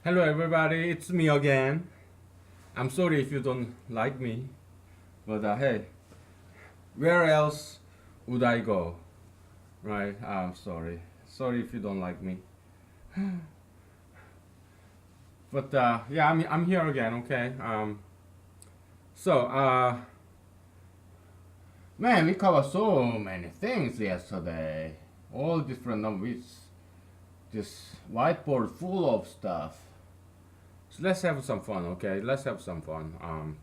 Hello everybody, it's me again. I'm sorry if you don't like me, but hey, where else would I go? Right? I'm sorry. Sorry if you don't like me. But yeah, I'm here again, okay? So, man, we covered so many things yesterday. All different numbers. This whiteboard full of stuff. So let's have some fun, okay? Let's have some fun.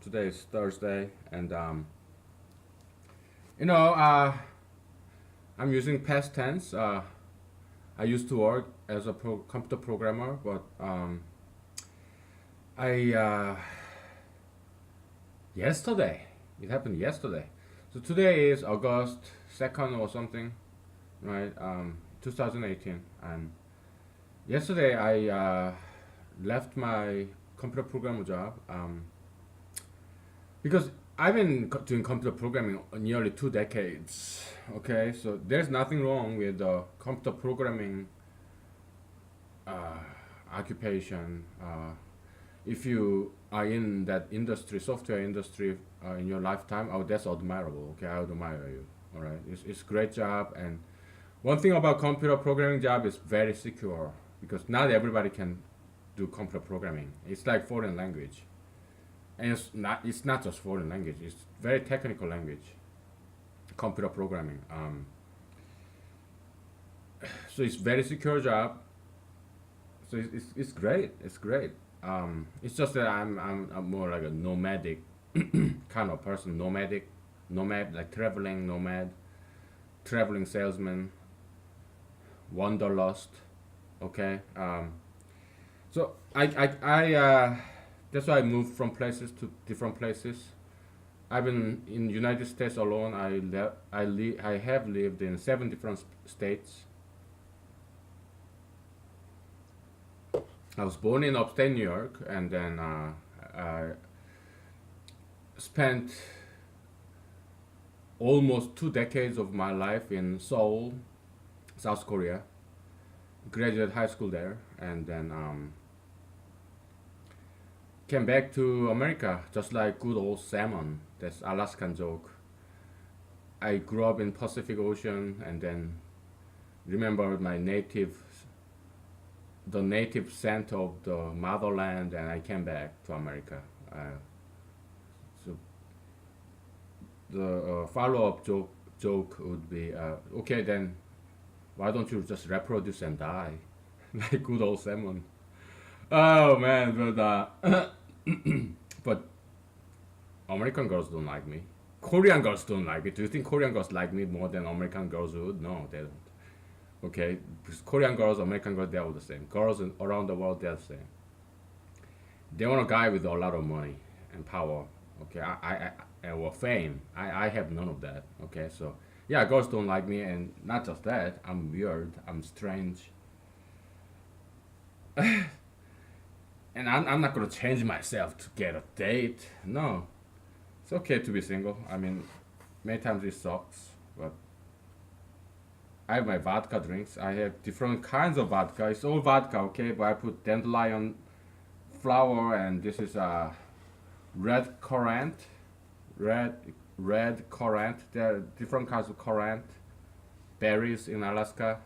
Today is Thursday, and you know, I'm using past tense. I used to work as a computer programmer, but I yesterday it happened yesterday. So today is August 2nd or something, right? 2018, and yesterday I left my computer programmer job because I've been doing computer programming nearly 2 decades. Okay, so there's nothing wrong with computer programming uh, occupation. If you are in that industry, software industry, in your lifetime, oh, that's admirable. Okay, I admire you. All right, it's great job. And one thing about computer programming job is very secure because not everybody can do computer programming. It's like foreign language, and it's not just foreign language. It's very technical language, computer programming. So it's very secure job. So it's great. It's great. It's just that I'm more like a nomadic kind of person. Nomad, like traveling nomad, traveling salesman, wanderlust. Okay. So that's why I moved from places to different places. I've been in United States alone. I have lived in 7 different states. I was born in upstate New York, and then I spent almost 2 decades of my life in Seoul, South Korea. Graduated high school there, and then came back to America just like good old salmon. That's Alaskan joke. I grew up in Pacific Ocean, and then remembered the native scent of the motherland, and I came back to America. So the follow-up joke would be, okay, then why don't you just reproduce and die, like good old salmon? Oh man, but American girls don't like me. Korean girls don't like me. Do you think Korean girls like me more than American girls would? No, they don't. Okay, because Korean girls, American girls, they're all the same. Girls around the world, they're the same. They want a guy with a lot of money and power. Okay, or fame. I have none of that. Okay, so yeah, girls don't like me, and not just that. I'm weird. I'm strange, and I'm not gonna change myself to get a date. No, it's okay to be single. I mean, many times it sucks, but I have my vodka drinks. I have different kinds of vodka. It's all vodka, okay? But I put dandelion flower, and this is red currant, red red currant. There are different kinds of currant berries in Alaska,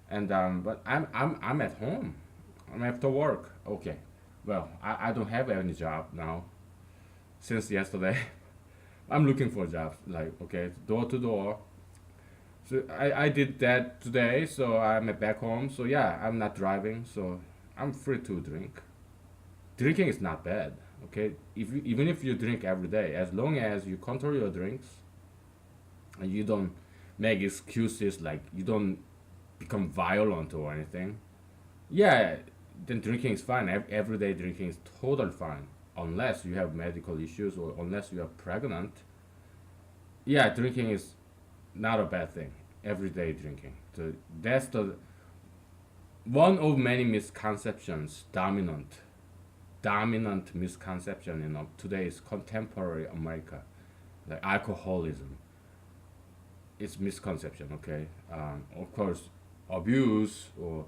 and but I'm at home. I'm after work. Okay, well I don't have any job now since yesterday. I'm looking for jobs, like, okay, door to door. So I did that today, so I'm back home. So yeah, I'm not driving, so I'm free to drink. Drinking is not bad, okay? Even if you drink every day, as long as you control your drinks and you don't make excuses, like you don't become violent or anything, yeah, then drinking is fine. Everyday drinking is totally fine, unless you have medical issues or unless you are pregnant. Yeah, drinking is not a bad thing. Everyday drinking. So that's the one of many misconceptions, dominant misconception in today's contemporary America, like alcoholism. It's misconception, okay? Of course, abuse or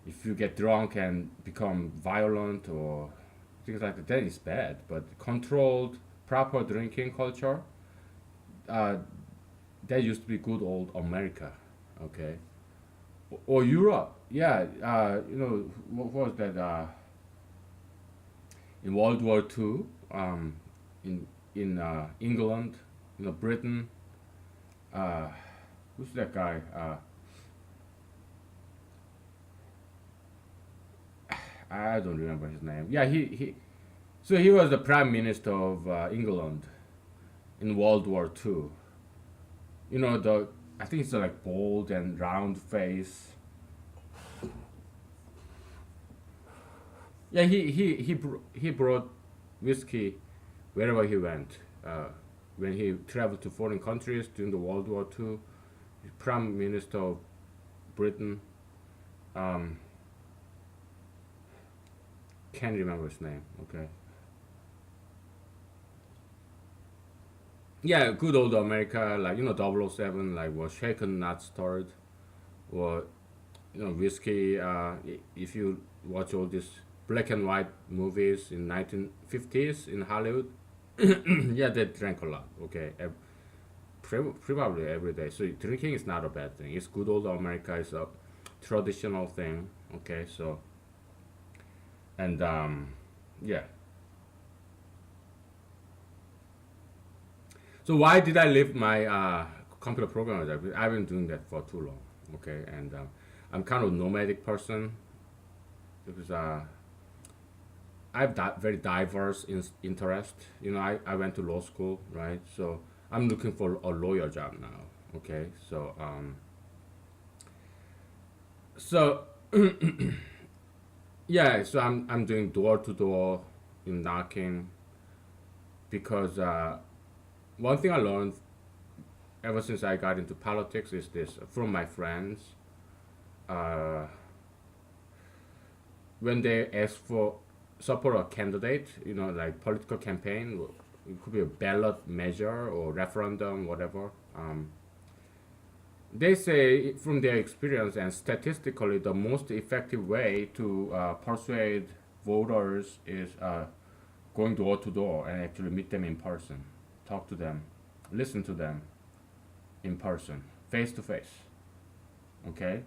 If you get drunk and become violent or things like that, then it's bad. But controlled, proper drinking culture, uh, that used to be good old America, okay, or Europe. Yeah, what was that? In World War Two, in England, Britain. Uh, who's that guy? I don't remember his name. Yeah, he. So he was the prime minister of England in World War Two. The I think it's like bold and round face. Yeah, he brought whiskey wherever he went. When he traveled to foreign countries during the World War Two, Prime Minister of Britain, um, can't remember his name. Okay. Yeah, good old America, like 007, like was shaken not stirred, or whiskey. If you watch all these black and white movies in 1950s in Hollywood, yeah, they drank a lot. Okay, probably every day. So drinking is not a bad thing. It's good old America. It's a traditional thing. Okay, so and yeah. So why did I leave my computer programmer? Because I've been doing that for too long. Okay, and I'm kind of nomadic person because I have very diverse interest. I went to law school, right? So I'm looking for a lawyer job now. Okay, so yeah, so I'm doing door to door in knocking because one thing I learned ever since I got into politics is this from my friends. Uh, when they ask for support a candidate, like political campaign, it could be a ballot measure or referendum, whatever. They say from their experience and statistically, the most effective way to persuade voters is going door to door and actually meet them in person, talk to them, listen to them in person, face to face. Okay,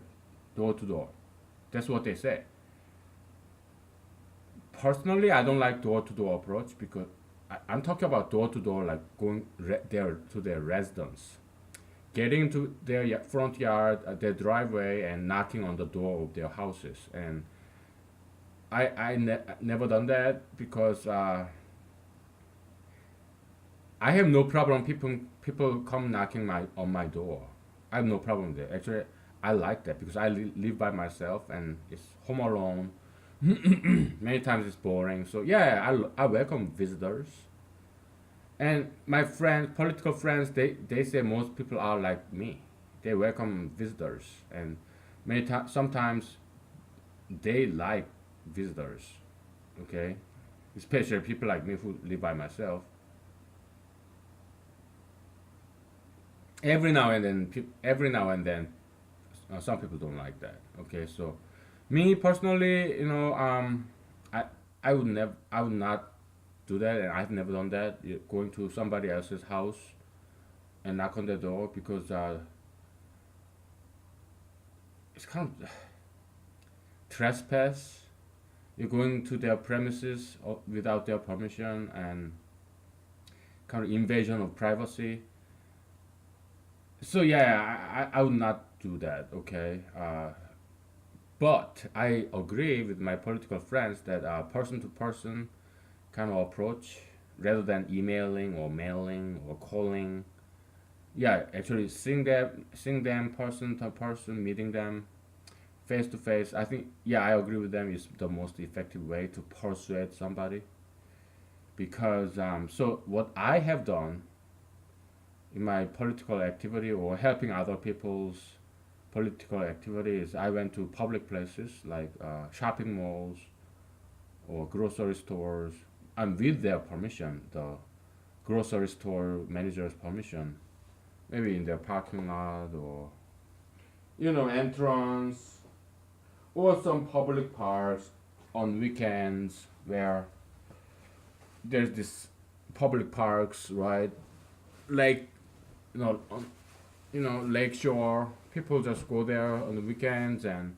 door to door. That's what they say. Personally, I don't like door to door approach because I'm talking about door to door, like going there to their residence, getting into their front yard, their driveway, and knocking on the door of their houses. And I never done that because I have no problem people come knocking my on my door. I have no problem with it. Actually, I like that because I live by myself and it's home alone. Many times it's boring. So yeah, I welcome visitors. And my friends, political friends, they say most people are like me. They welcome visitors, and sometimes they like visitors. Okay, especially people like me who live by myself. Every now and then, some people don't like that. Okay, so me personally, I I would not do that, and I've never done that. Going to somebody else's house and knock on the door because it's kind of trespass. You're going to their premises without their permission and kind of invasion of privacy. So yeah, I would not do that. Okay, but I agree with my political friends that person to person kind of approach rather than emailing or mailing or calling. Yeah, actually seeing them person to person, meeting them face to face. I think yeah, I agree with them is the most effective way to persuade somebody because so what I have done in my political activity or helping other people's political activities, I went to public places like shopping malls or grocery stores, and with their permission, the grocery store manager's permission, maybe in their parking lot or entrance or some public parks on weekends where there's this public parks, right? Like, on, lake shore. People just go there on the weekends and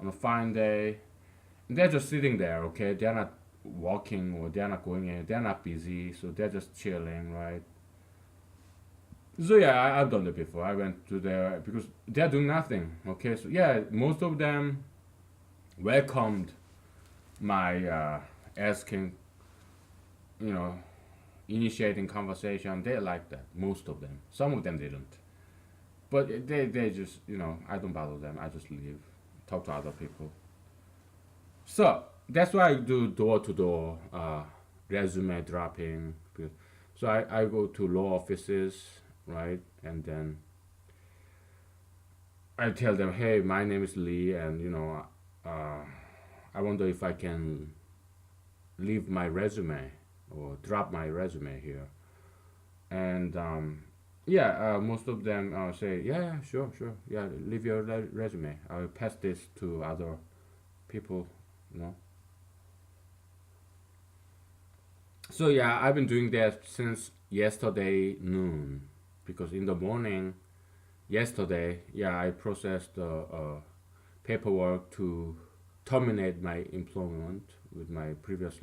on a fine day. And they're just sitting there, okay? They're not walking or they're not going in. They're not busy, so they're just chilling, right? So yeah, I've done that before. I went to there because they're doing nothing, okay? So yeah, most of them welcomed my asking, you know, initiating conversation. They like that. Most of them. Some of them didn't. But they just, I don't bother them. I just leave, talk to other people. So that's why I do door to door resume dropping. So I go to law offices, right? And then I tell them, hey, my name is Lee, and uh, I wonder if I can leave my resume or drop my resume here. And yeah, most of them say, yeah, yeah, sure, sure, yeah, leave your resume. I'll pass this to other people, you know. So yeah, I've been doing that since yesterday noon, because in the morning yesterday, yeah, I processed paperwork to terminate my employment with my previous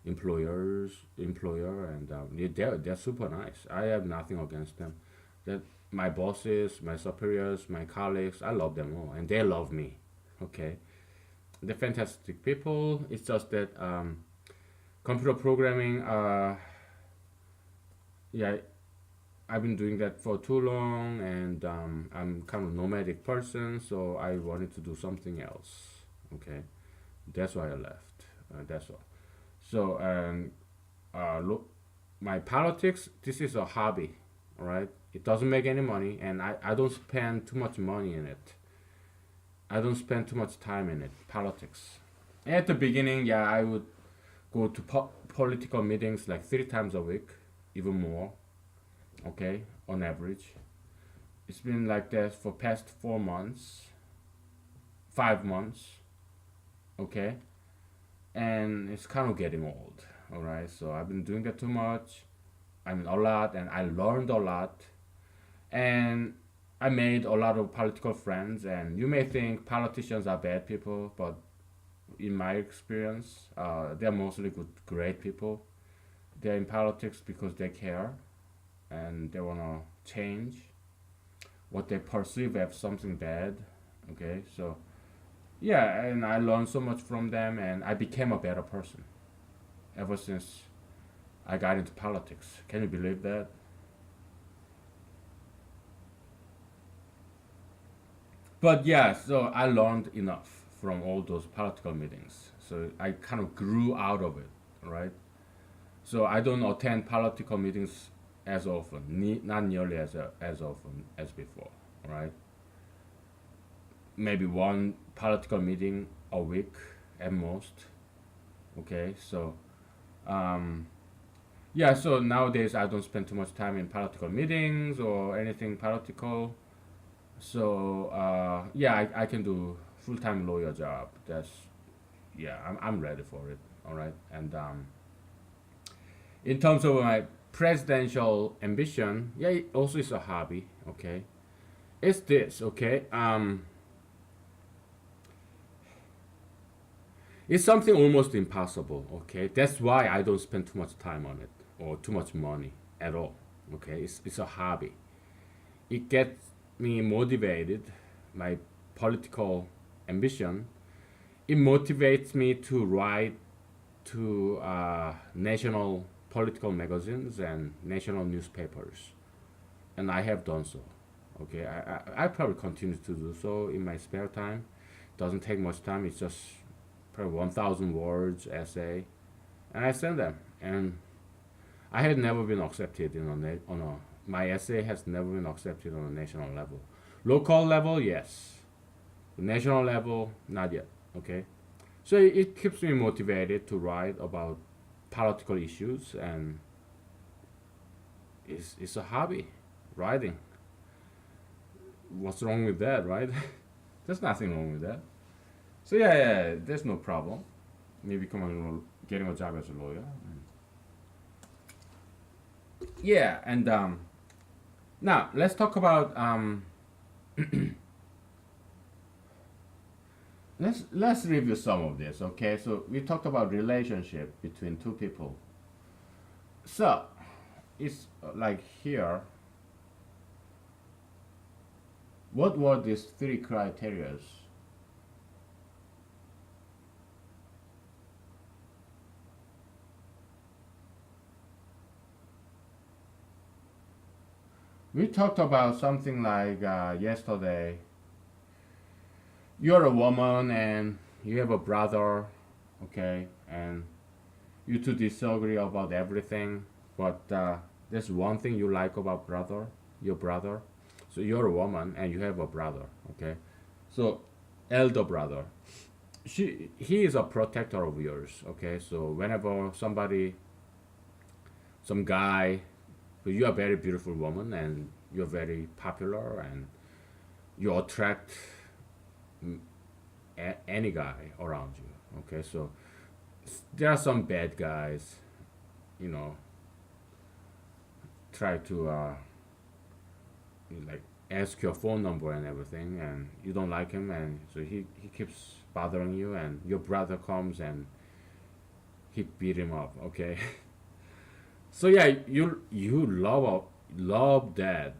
employer, and yeah, they're super nice. I have nothing against them. That my bosses, my superiors, my colleagues, I love them all, and they love me. Okay, they're fantastic people. It's just that computer programming. Yeah, I've been doing that for too long, and I'm kind of nomadic person, so I wanted to do something else. Okay, that's why I left. That's all. So, and look, my politics. This is a hobby. All right, it doesn't make any money, and I don't spend too much money in it. I don't spend too much time in it. Politics. At the beginning, yeah, I would go to political meetings like 3 times a week, even more. Okay, on average. It's been like that for past 4 months, 5 months, okay, and it's kind of getting old. All right, so I've been doing that too much. I mean, a lot, and I learned a lot, and I made a lot of political friends. And you may think politicians are bad people, but in my experience, they're mostly good, great people. They're in politics because they care and they wanna change what they perceive as something bad. Okay, so yeah, and I learned so much from them, and I became a better person ever since I got into politics. Can you believe that? But yeah, so I learned enough from all those political meetings. So I kind of grew out of it, right? So I don't attend political meetings as often, not nearly as often as before, right? Maybe one political meeting a week at most. Okay, so um, yeah, so nowadays I don't spend too much time in political meetings or anything political. So yeah, I can do full time lawyer job. That's yeah, I'm ready for it. All right, and in terms of my presidential ambition, yeah, it also is a hobby. Okay, it's this. Okay, it's something almost impossible. Okay, that's why I don't spend too much time on it or too much money at all. Okay, it's a hobby. It gets me motivated. My political ambition. It motivates me to write to national political magazines and national newspapers, and I have done so. Okay, I probably continue to do so in my spare time. Doesn't take much time. It's just probably 1,000 words essay, and I send them. And I had never been accepted on a my essay has never been accepted on a national level. Local level, yes. National level, not yet. Okay, so it keeps me motivated to write about political issues, and it's a hobby, writing. What's wrong with that, right? There's nothing wrong with that. So yeah, there's no problem. Me becoming getting a job as a lawyer. Yeah, and now let's talk about let's review some of this. Okay, so we talked about relationship between two people. So it's like here. What were these three criterias? We talked about something like yesterday. You're a woman and you have a brother, okay, and you two disagree about everything, but there's one thing you like about your brother. So you're a woman and you have a brother, okay. So elder brother, he is a protector of yours, okay. So whenever some guy, but you are a very beautiful woman and you're very popular and you attract any guy around you. Okay, so there are some bad guys, you know, try to like ask your phone number and everything, and you don't like him, and so he keeps bothering you, and your brother comes and he beat him up. Okay, so yeah, you love that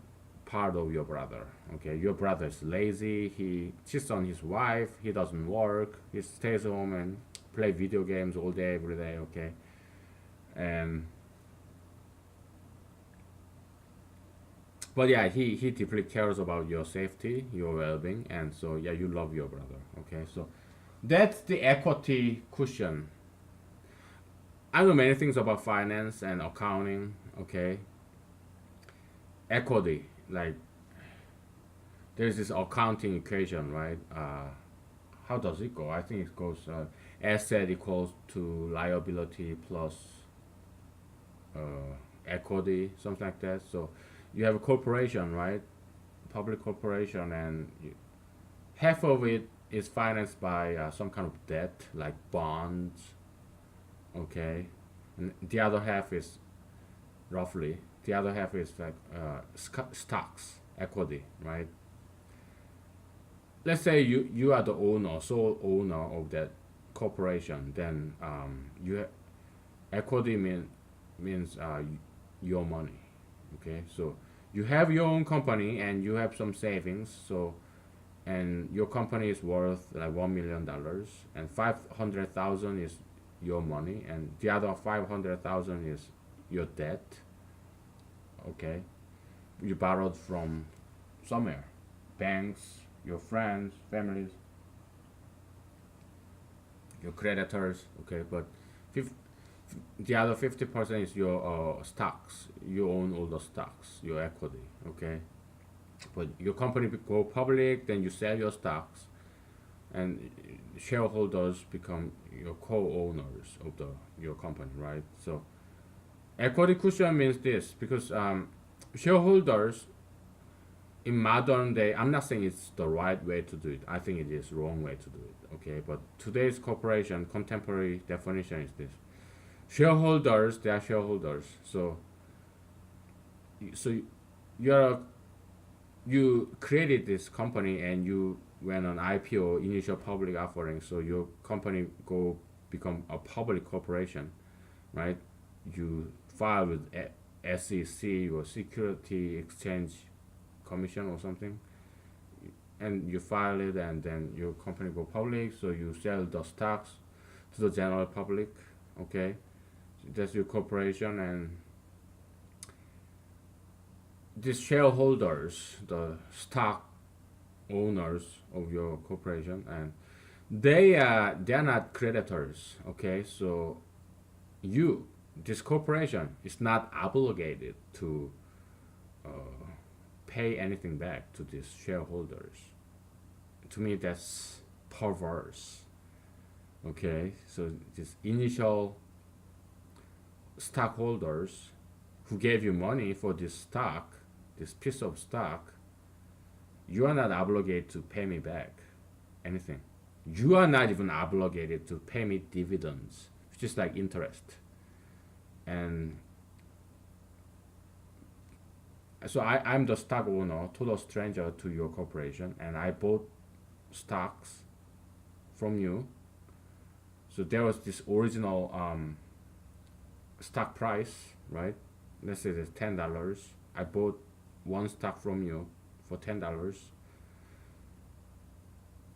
part of your brother. Okay, your brother is lazy. He cheats on his wife. He doesn't work. He stays home and play video games all day, every day. Okay, and but yeah, he deeply cares about your safety, your well-being, and so yeah, you love your brother. Okay, so that's the equity cushion. I know many things about finance and accounting. Okay, equity, like there's this accounting equation, right? How does it go? I think it goes asset equals to liability plus equity, something like that. So you have a corporation, right? Public corporation, and half of it is financed by some kind of debt, like bonds, okay, and the other half is like stocks, equity, right? Let's say you are the owner, sole owner of that corporation, then equity means your money. Okay, so you have your own company and you have some savings. So and your company is worth like $1 million, and 500,000 is your money, and the other 500,000 is your debt. Okay, you borrowed from somewhere, banks, your friends, families, your creditors. Okay, but the other 50% is your stocks. You own all the stocks, your equity. Okay, but your company go public, then you sell your stocks, and shareholders become your co-owners of the your company, right? So equity cushion means this because shareholders in modern day, I'm not saying it's the right way to do it. I think it is wrong way to do it. Okay, but today's corporation contemporary definition is this: shareholders, they are shareholders. So you're you created this company and you went on IPO, initial public offering. So your company go become a public corporation, right? You file with SEC or Security Exchange Commission or something, and you file it, and then your company go public. So you sell the stocks to the general public. Okay, so that's your corporation, and these shareholders, the stock owners of your corporation, and they're not creditors. Okay, so you this corporation is not obligated to uh, pay anything back to these shareholders. To me, that's perverse. Okay, so these initial stockholders who gave you money for this stock, this piece of stock, you are not obligated to pay me back anything. You are not even obligated to pay me dividends, which is like interest. And so I'm the stock owner, total stranger to your corporation, and I bought stocks from you. So there was this original stock price, right? Let's say it's $10. I bought one stock from you for $10.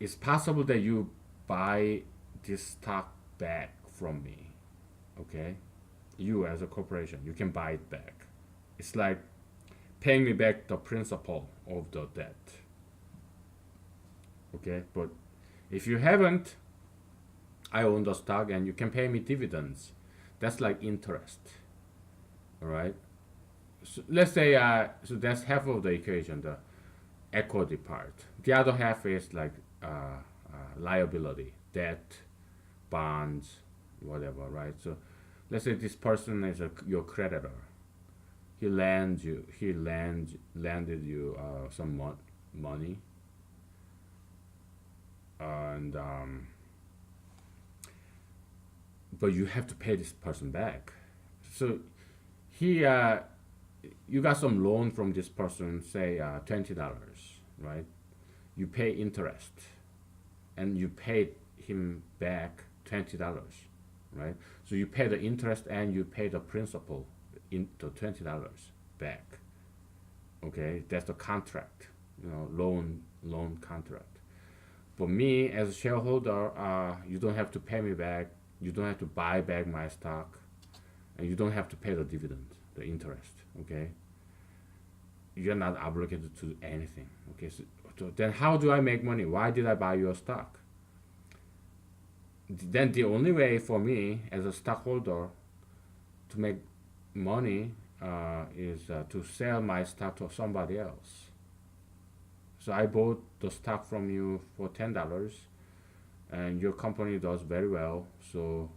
It's possible that you buy this stock back from me, okay? You as a corporation, you can buy it back. It's like paying me back the principal of the debt, okay? But if you haven't, I own the stock and you can pay me dividends. That's like interest, all right? So let's say, so that's half of the equation, the equity part. The other half is like liability, debt, bonds, whatever, right? So let's say this person is your creditor. Landed you some money, and but you have to pay this person back. So he you got some loan from this person, say $20, right? You pay interest, and you paid him back $20, right? So you pay the interest and you pay the principal in the $20 back. Okay, that's the contract, loan contract. For me as a shareholder, you don't have to pay me back. You don't have to buy back my stock, and you don't have to pay the dividend, the interest. Okay, you're not obligated to do anything. Okay, so then how do I make money? Why did I buy your stock? Then the only way for me as a stockholder to make money is to sell my stock to somebody else. So I bought the stock from you for $10, and your company does very well. So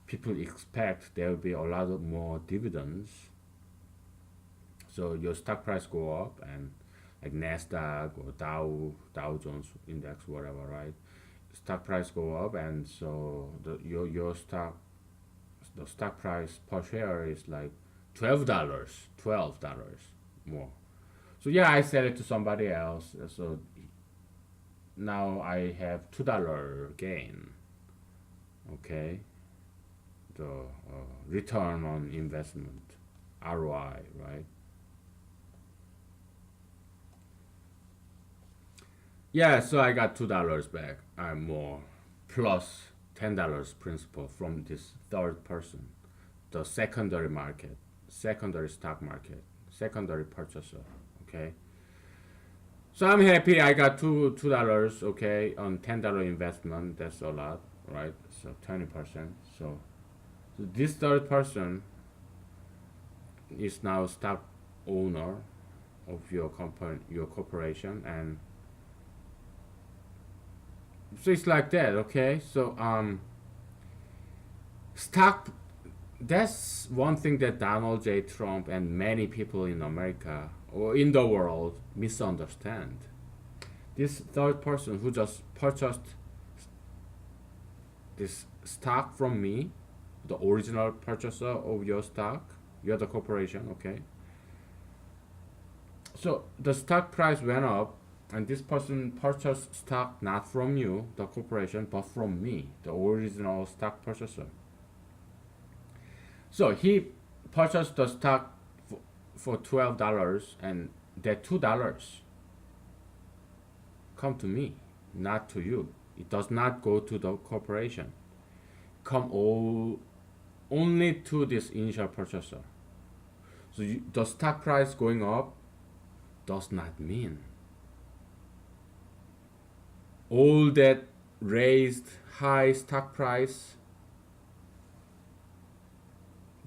people expect there will be a lot of more dividends. So your stock price go up, and like Nasdaq or Dow Jones index, whatever, right? Stock price go up, and so your stock, the stock price per share is like $12 more. So yeah, I sell it to somebody else. So now I have $2 gain. Okay, the return on investment, ROI, right? Yeah, so I got $2 back. I'm more plus $10 principal from this third person, the secondary market, secondary stock market, secondary purchaser. Okay, so I'm happy. I got $2. Okay, on $10 investment. That's a lot, right? So 20%. So this third person is now stock owner of your company, your corporation, and so it's like that. Okay, so stock, that's one thing that Donald J. Trump and many people in America or in the world misunderstand. This third person who just purchased this stock from me, the original purchaser of your stock, you're the corporation, okay? So the stock price went up, and this person purchased stock not from you, the corporation, but from me, the original stock purchaser. So he purchased the stock for $12, and that $2 come to me, not to you. It does not go to the corporation. Come all only to this initial purchaser. So the stock price going up does not mean all that raised high stock price,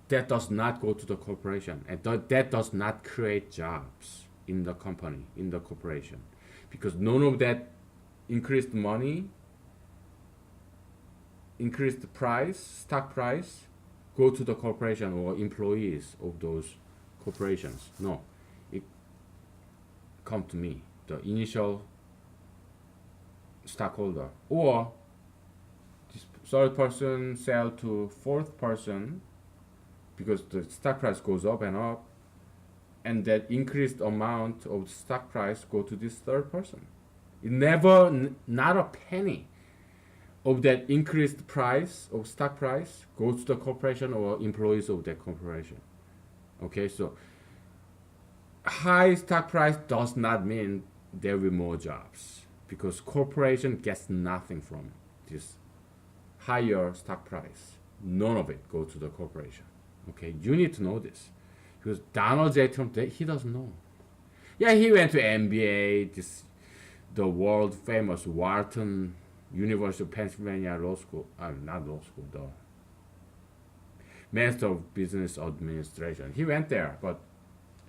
that does not go to the corporation, and that does not create jobs in the company, in the corporation, because none of that increased money, increased price, stock price, go to the corporation or employees of those corporations. No, it come to me, the initial stockholder, or third person sell to fourth person because the stock price goes up and up, and that increased amount of stock price go to this third person. It never, not a penny of that increased price of stock price goes to the corporation or employees of that corporation. Okay, so high stock price does not mean there will be more jobs because corporation gets nothing from this higher stock price. None of it goes to the corporation. Okay, you need to know this because Donald J. Trump, he doesn't know. Yeah, he went to MBA, this the world famous Wharton University of Pennsylvania Law School. Not law school, the Master of Business Administration. He went there, but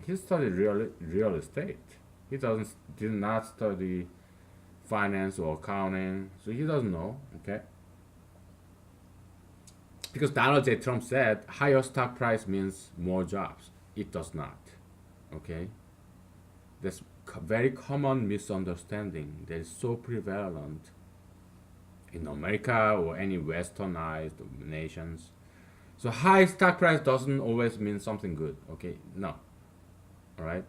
he studied real estate. He did not study finance or accounting, so he doesn't know. Okay, because Donald J. Trump said higher stock price means more jobs. It does not. Okay, that's very common misunderstanding that is so prevalent in America or any westernized nations. So high stock price doesn't always mean something good. Okay, no. All right.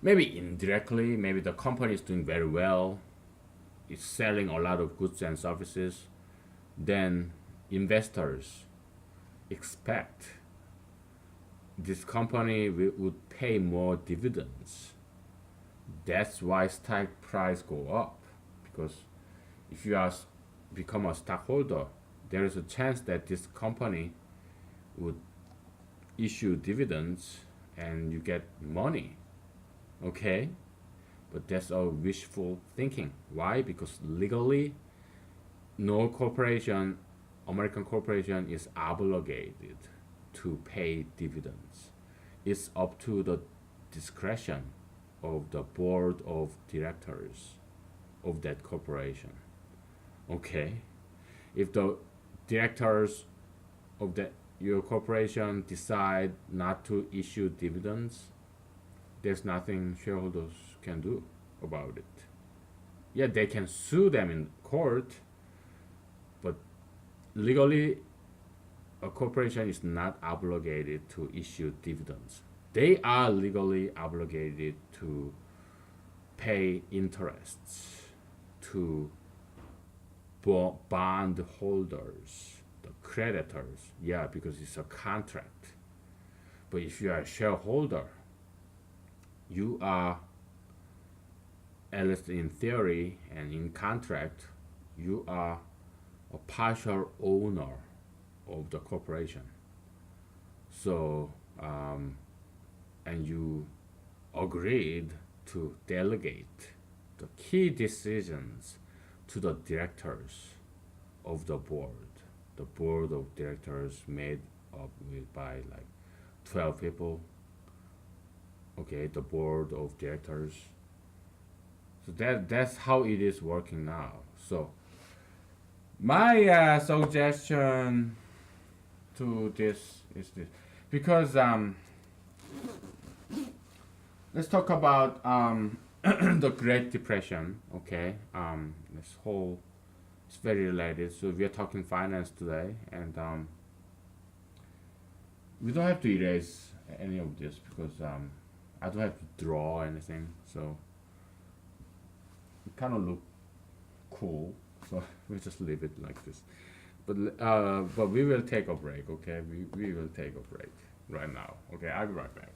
Maybe indirectly, maybe the company is doing very well, it's selling a lot of goods and services, then investors expect this company would pay more dividends. That's why stock price go up, because if you are become a stockholder, there is a chance that this company would issue dividends and you get money. Okay, but that's all wishful thinking. Why? Because legally no corporation, American corporation, is obligated to pay dividends. It's up to the discretion of the board of directors of that corporation. Okay, if the directors of that your corporation decide not to issue dividends, there's nothing shareholders can do about it. Yeah, they can sue them in court, but legally a corporation is not obligated to issue dividends. They are legally obligated to pay interests to bond holders, the creditors. Yeah, because it's a contract. But if you are a shareholder, you are, at least in theory and in contract, you are a partial owner of the corporation. So, and you agreed to delegate the key decisions to the directors of the board. The board of directors made up by like 12 people. Okay, the board of directors. So that's how it is working now. So my suggestion to this is this, because let's talk about the Great Depression. Okay, this whole, it's very related. So we are talking finance today, and we don't have to erase any of this because I don't have to draw anything, so it kind of look cool. So we just leave it like this. But we will take a break. Okay, we will take a break right now. Okay, I'll be right back.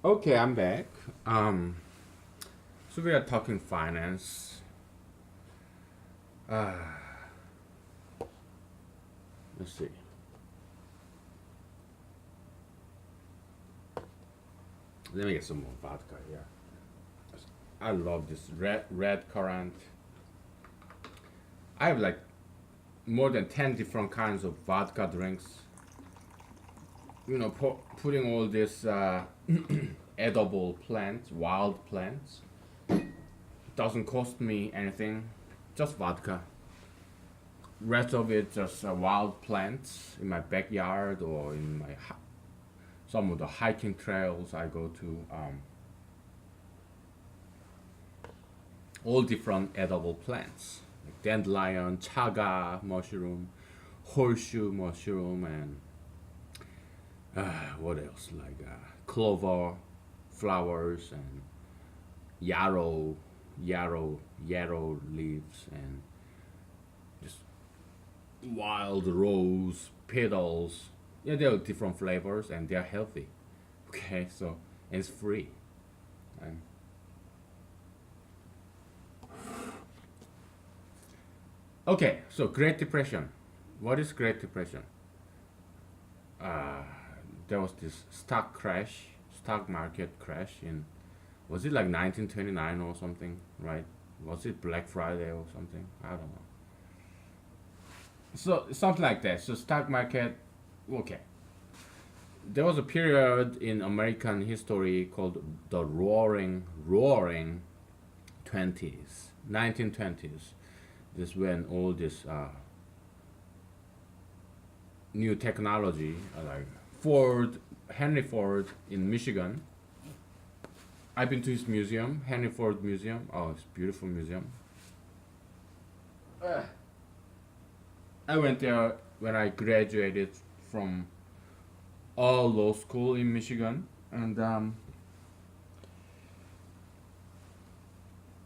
Okay, I'm back. Um, so we are talking finance. Uh, let's see. Let me get some more vodka here. I love this red currant. I have like more than 10 different kinds of vodka drinks. Putting all this edible plants, wild plants, doesn't cost me anything. Just vodka. Rest of it just wild plants in my backyard or in some of the hiking trails I go to. All different edible plants, like dandelion, chaga mushroom, horseshoe mushroom, and what else? Like clover, flowers, and yarrow, yarrow leaves, and just wild rose petals. Yeah, there are different flavors, and they're healthy. Okay, so and it's free. And okay, so Great Depression. What is Great Depression? Uh, there was this stock market crash in, was it like 1929 or something, right? Was it Black Friday or something? I don't know. So something like that. So stock market, okay. There was a period in American history called the Roaring 20s, 1920s. This is when all this new technology, like Henry Ford in Michigan. I've been to his museum, Henry Ford Museum. Oh, it's a beautiful museum. Uh, I went there when I graduated from all law school in Michigan, and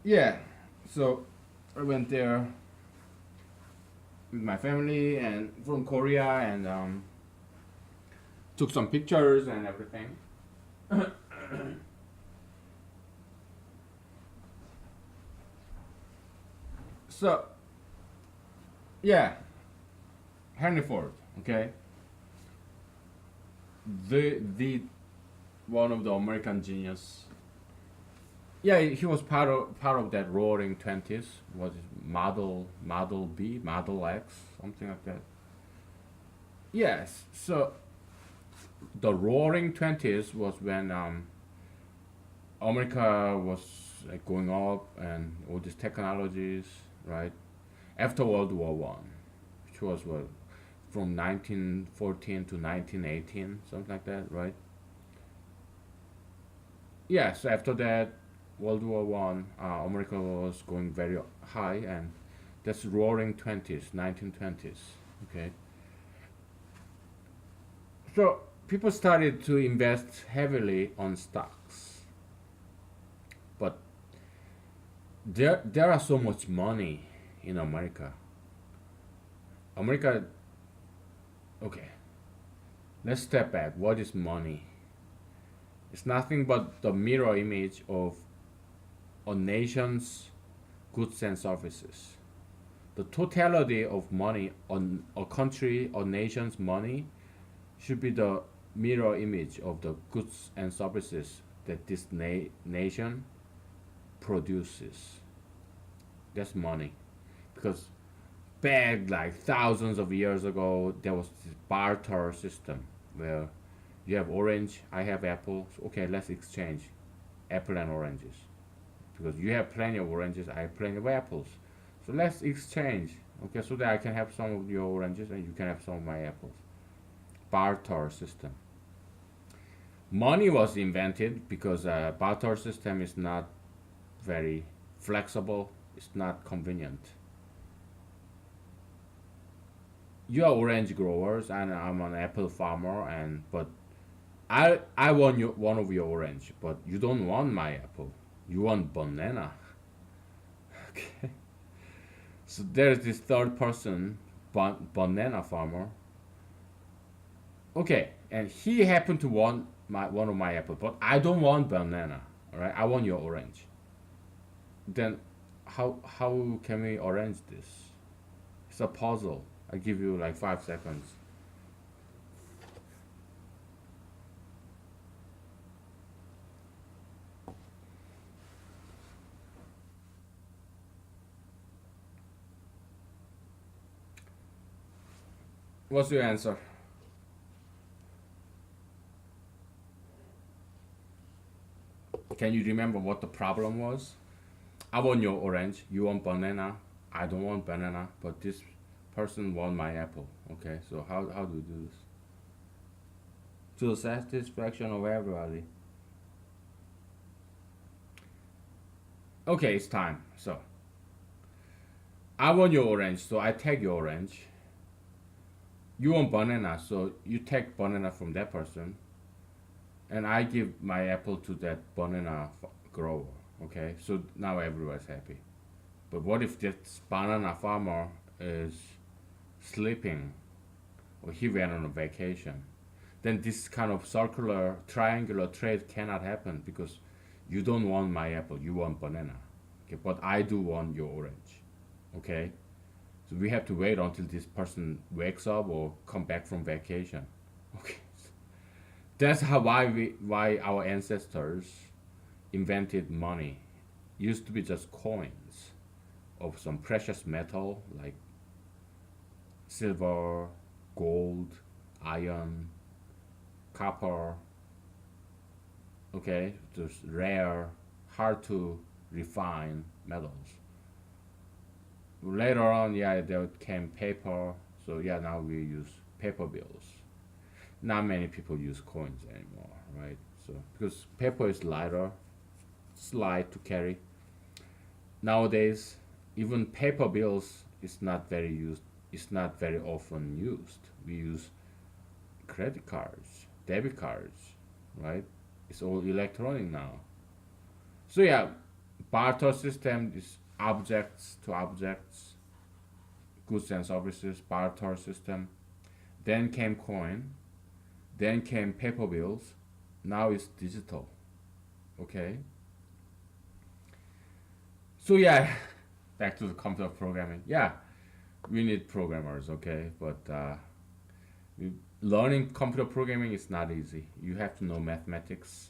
yeah, so I went there with my family and from Korea, and took some pictures and everything. So yeah, Henry Ford. Okay, the one of the American genius. Yeah, he was part of that Roaring Twenties. Was it Model B, Model X, something like that? Yes. So the Roaring Twenties was when America was like going up and all these technologies, right? After World War One, which was what, from 1914 to 1918, something like that, right? Yes. After that, World War One, America was going very high, and that's Roaring Twenties, 1920s. Okay, so people started to invest heavily on stocks, but there are so much money in America. America, okay. Let's step back. What is money? It's nothing but the mirror image of a nation's goods and services. The totality of money on a country or nation's money should be the mirror image of the goods and services that this nation produces. That's money. Because back like thousands of years ago, there was this barter system where you have orange, I have apple. So, okay, let's exchange apple and oranges. Because you have plenty of oranges, I have plenty of apples. So let's exchange. Okay, so that I can have some of your oranges and you can have some of my apples. Barter system. Money was invented because barter system is not very flexible. It's not convenient. You are orange growers and I'm an apple farmer, and but I want one of your orange, but you don't want my apple. You want banana. Okay. So there's this third person, banana farmer. Okay, and he happened to want my one of my apple, but I don't want banana. All right, I want your orange. Then how can we arrange this? It's a puzzle. I give you like 5 seconds. What's your answer? Can you remember what the problem was? I want your orange. You want banana. I don't want banana, but this person want my apple. Okay, so how do we do this? To the satisfaction of everybody. Okay, it's time. So I want your orange, so I take your orange. You want banana, so you take banana from that person, and I give my apple to that banana grower. Okay, so now everyone's happy. But what if this banana farmer is sleeping or he went on a vacation? Then this kind of circular triangular trade cannot happen because you don't want my apple, you want banana. Okay, but I do want your orange. Okay, so we have to wait until this person wakes up or come back from vacation. Okay, that's how why our ancestors invented money. Used to be just coins of some precious metal like silver, gold, iron, copper. Okay, just rare, hard to refine metals. Later on, yeah, there came paper. So yeah, now we use paper bills. Not many people use coins anymore, right? So because paper is lighter, it's light to carry. Nowadays, even paper bills is not very used. It's not very often used. We use credit cards, debit cards, right? It's all electronic now. So yeah, barter system is objects to objects, goods and services, barter system. Then came coin, then came paper bills. Now it's digital. Okay. So yeah, back to the computer programming. Yeah, we need programmers. Okay, but learning computer programming is not easy. You have to know mathematics.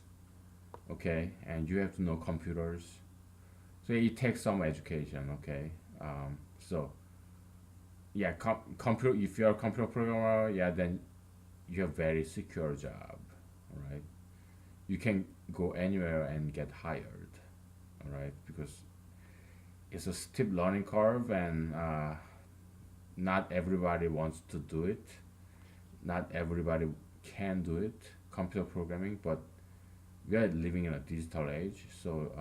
Okay, and you have to know computers. So it takes some education. Okay, so yeah, computer. If you're a computer programmer, yeah, then you have very secure job. All right, you can go anywhere and get hired. All right, because it's a steep learning curve, and not everybody wants to do it. Not everybody can do it. Computer programming, but we are living in a digital age, so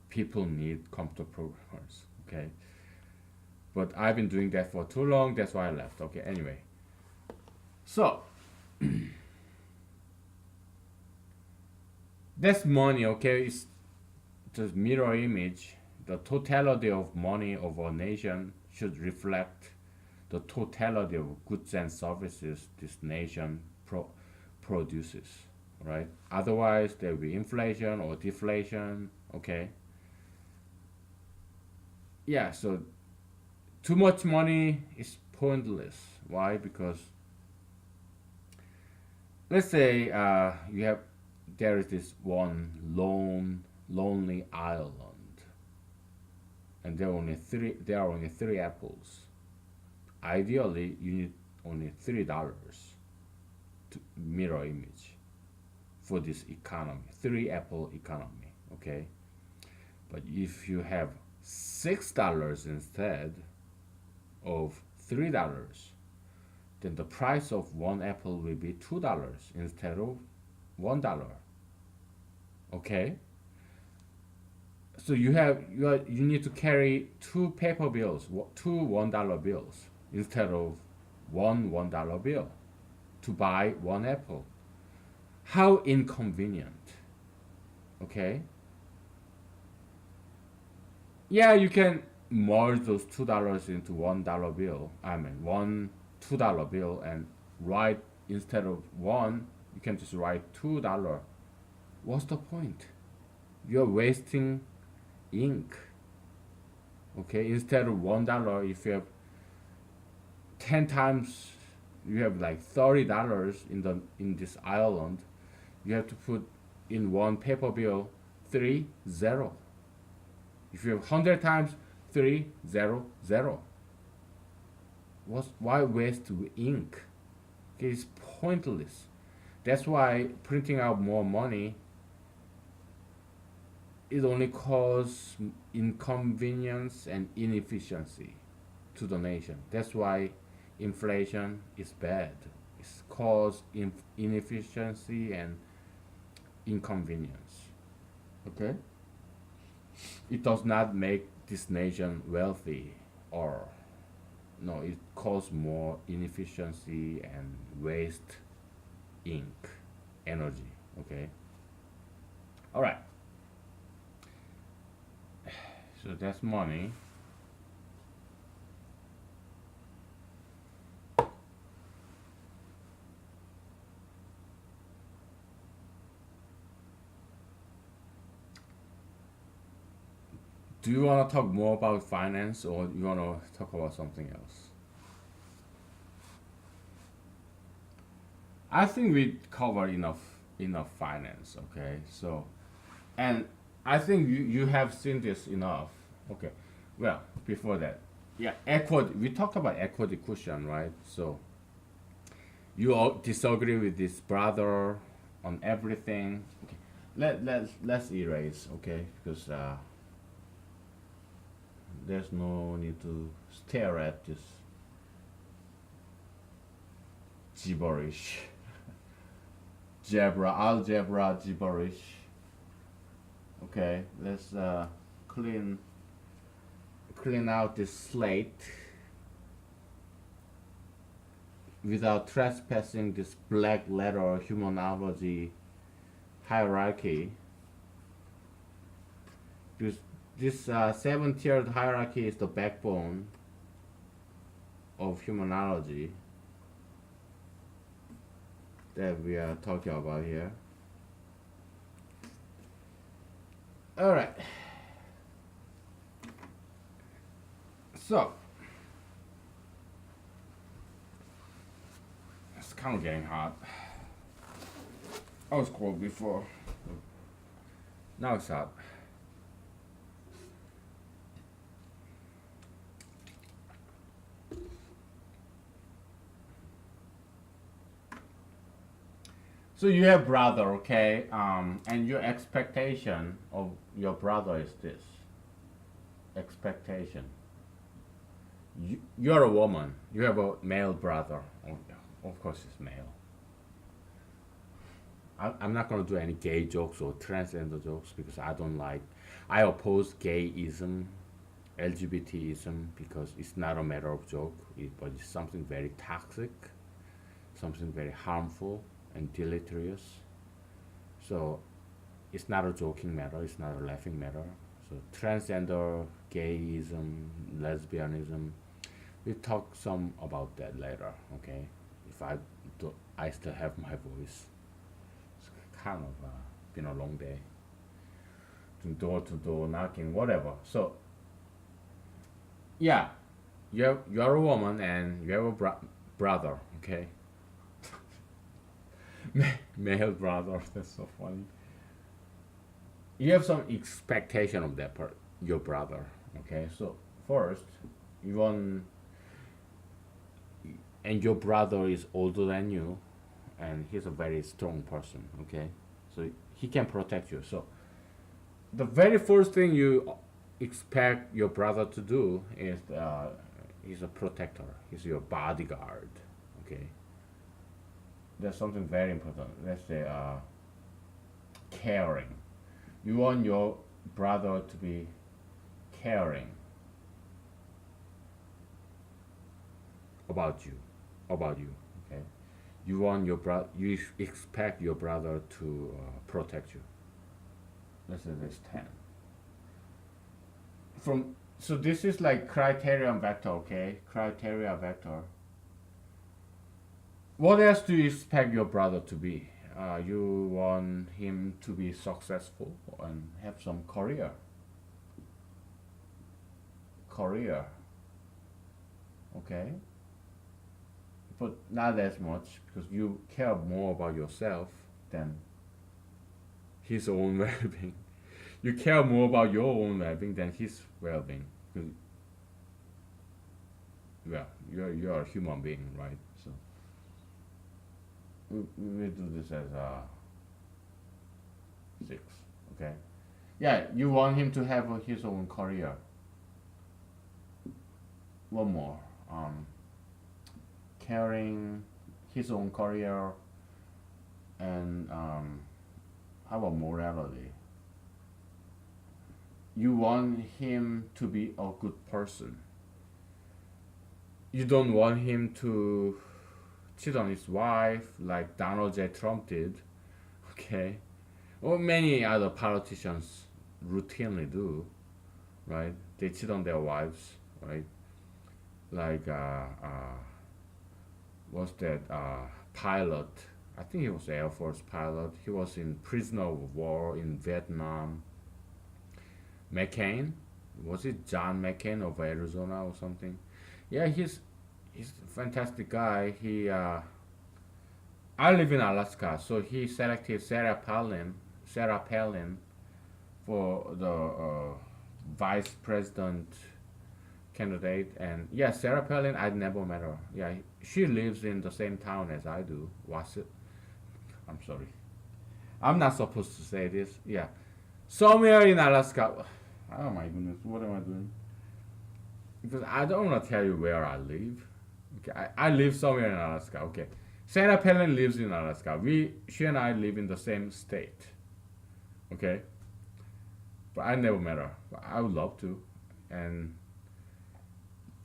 people need computer programmers. Okay, but I've been doing that for too long. That's why I left. Okay, anyway, so that's money. Okay, it's just mirror image. The totality of money of a nation should reflect the totality of goods and services this nation produces, right? Otherwise, there will be inflation or deflation. Okay. Yeah. So too much money is pointless. Why? Because let's say you have there is this one lonely island, and there are only three apples. Ideally, you need only $3 to mirror image for this economy, three apple economy. Okay, but if you have $6 instead of $3, then the price of one apple will be $2 instead of $1. Okay, so you need to carry two paper bills, two $1 bills instead of one $1 bill to buy one apple. How inconvenient. Okay, yeah, you can merge those $2 into $1 bill. I mean one $2 bill and write instead of one You can just write $2. What's the point? You're wasting ink. Okay, instead of $1, if you have 10 times, you have like $30 in this island. You have to put in one paper bill 30. If you have 100 times 300, why waste ink? Okay, it's pointless. That's why printing out more money, it only causes inconvenience and inefficiency to the nation. That's why inflation is bad. It's cause inefficiency and inconvenience. Okay? It does not make this nation wealthy, or no, it causes more inefficiency and waste ink, energy. Okay? All right. So that's money. Do you want to talk more about finance, or you want to talk about something else? I think we covered enough finance. Okay, so, and I think you have seen this enough. Okay, well, before that, yeah, equity. We talked about equity cushion, right? So you all disagree with this brother on everything. Okay, let's erase. Okay, because there's no need to stare at this gibberish, algebra gibberish. Okay, let's clean out this slate without trespassing this black letter humanology hierarchy. Because this seven-tiered hierarchy is the backbone of humanology that we are talking about here. All right. So, it's kind of getting hot. I was cold before. Now it's hot. So you have brother, okay, and your expectation of your brother is this. Expectation. You're a woman. You have a male brother. Oh, yeah, of course, it's male. I'm not gonna do any gay jokes or transgender jokes because I don't like. I oppose gayism, LGBTism, because it's not a matter of joke, but it's something very toxic, something very harmful and deleterious. So it's not a joking matter, it's not a laughing matter. So transgender, gayism, lesbianism, we talk some about that later, okay? If I still have my voice. It's kind of been a long day. To door knocking, whatever. So yeah, you're a woman and you have a brother, okay? Male brother. That's so funny. You have some expectation of that part, your brother. Okay, so first, you want, and your brother is older than you, and he's a very strong person. Okay, so he can protect you. So the very first thing you expect your brother to do is he's a protector. He's your bodyguard. Okay, that's something very important. Let's say caring. You want your brother to be caring about you, Okay, you want your brother. You expect your brother to protect you. Let's say there's 10. From so this is like criterion vector. Okay, criteria vector. What else do you expect your brother to be? You want him to be successful and have some career, okay? But not as much because you care more about yourself than his own well-being. You care more about your own well-being than his well-being. Because, well, you're a human being, right? So we do this as six, okay? Yeah, you want him to have his own career. One more, carrying his own career, and how about morality? You want him to be a good person. You don't want him to cheat on his wife like Donald J. Trump did, okay? Or many other politicians routinely do, right? They cheat on their wives, right? Like, what's that pilot? I think he was Air Force pilot. He was in prisoner of war in Vietnam. McCain, was it John McCain of Arizona or something? Yeah, he's a fantastic guy. I live in Alaska, so he selected Sarah Palin for the vice president candidate. And yeah, Sarah Palin, I'd never met her. Yeah, she lives in the same town as I do. Was it? I'm sorry. I'm not supposed to say this. Yeah, somewhere in Alaska. Oh my goodness, what am I doing? Because I don't want to tell you where I live. Okay, I live somewhere in Alaska. Okay, Sarah Palin lives in Alaska. She and I live in the same state. Okay, but I never met her. But I would love to. And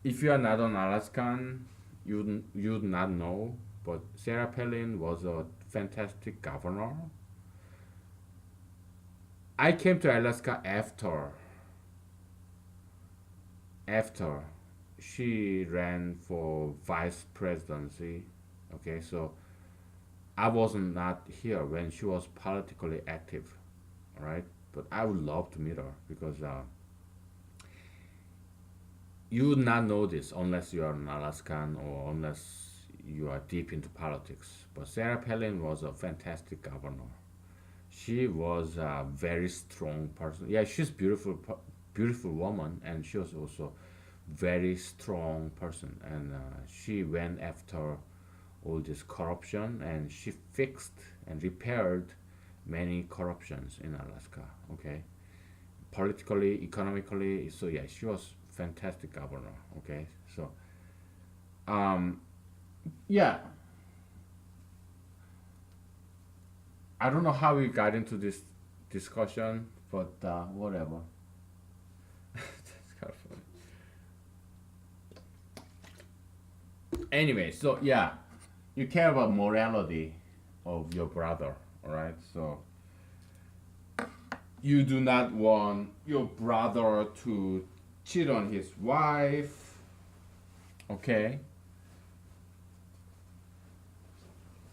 if you are not an Alaskan, you'd not know. But Sarah Palin was a fantastic governor. I came to Alaska after she ran for vice presidency. Okay, so I wasn't not here when she was politically active, right? But I would love to meet her because you would not know this unless you are an Alaskan or unless you are deep into politics. But Sarah Palin was a fantastic governor. She was a very strong person. Yeah, she's beautiful, beautiful woman, and she was also very strong person. And she went after all this corruption, and she fixed and repaired many corruptions in Alaska. Okay, politically, economically. So yeah, she was fantastic governor. Okay, so um, yeah, I don't know how we got into this discussion, but whatever. That's kind of funny. Anyway, so yeah, you care about morality of your brother, all right? So you do not want your brother to cheat on his wife, okay?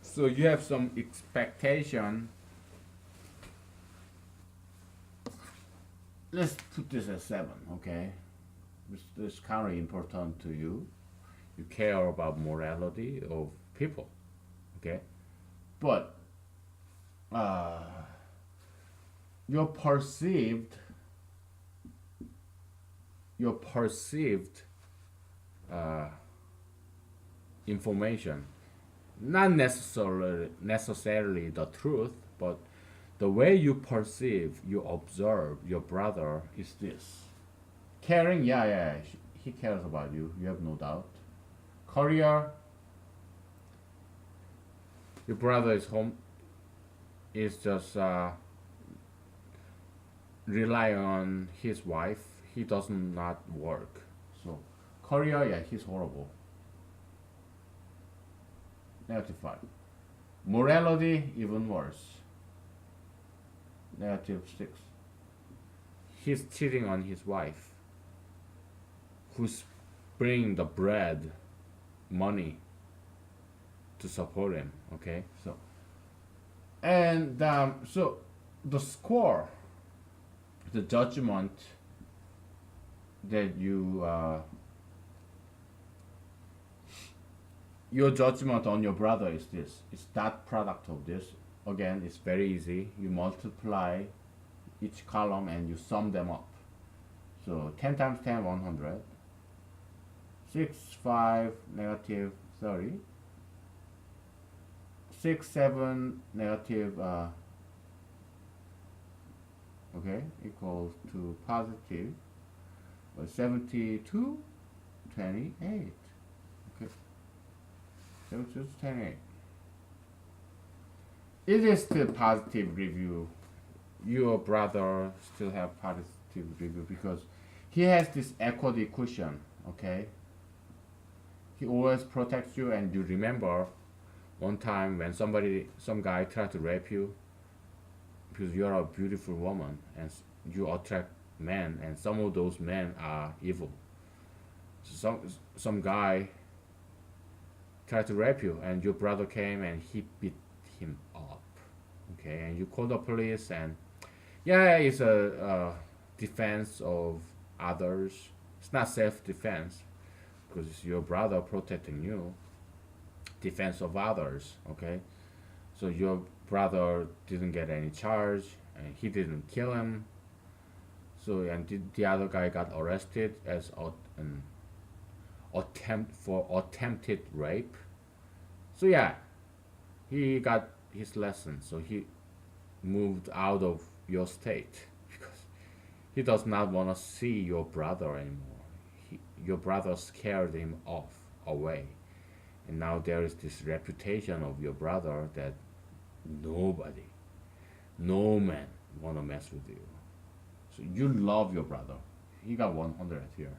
So you have some expectation. Let's put this at seven, okay? This is kind of important to you. You care about morality of people, okay? But uh, your perceived your perceived uh, information, not necessarily the truth, but the way you perceive, you observe your brother is this. Caring, yeah, yeah, he cares about you. You have no doubt. Career, your brother is home, is just rely on his wife. He does not work. So career, yeah, he's horrible. -5. Morality, even worse. -6. He's cheating on his wife, who's bringing the bread, money to support him. Okay, so And so the score, the judgment that your judgment on your brother is this. It's that product of this. Again, it's very easy. You multiply each column and you sum them up. So 10 times 10, 100. 6, 5, negative 30. 6, 7, negative, okay, equals to positive 72, 28. Okay, 72, 28. It is still positive review. Your brother still have positive review because he has this equity cushion, okay? He always protects you, and you remember one time when some guy tried to rape you because you're a beautiful woman and you attract men, and some of those men are evil. So some guy tried to rape you, and your brother came and he beat him up. Okay, and you call the police, and yeah, it's a defense of others. It's not self-defense because it's your brother protecting you. Defense of others. Okay, so your brother didn't get any charge, and he didn't kill him. So and the other guy got arrested as an attempt for attempted rape. So yeah, he got his lesson. So he moved out of your state because he does not want to see your brother anymore. Your brother scared him off away, and now there is this reputation of your brother that nobody, no man, wanna mess with you. So you love your brother. He got 100 here.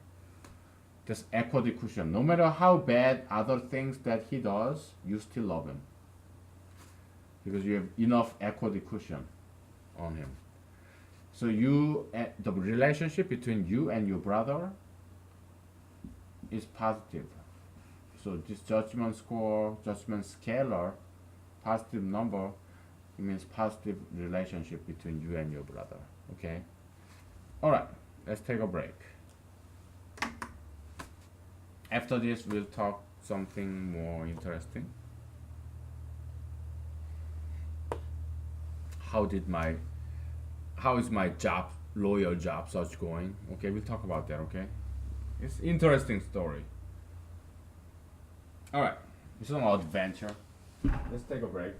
Just equity cushion. No matter how bad other things that he does, you still love him because you have enough equity cushion on him. So the relationship between you and your brother is positive. So this judgment score, judgment scalar, positive number, it means positive relationship between you and your brother. Okay. All right. Let's take a break. After this, we'll talk something more interesting. How is my lawyer job search going? Okay, we'll talk about that. Okay, it's interesting story. All right, it's an adventure. Let's take a break.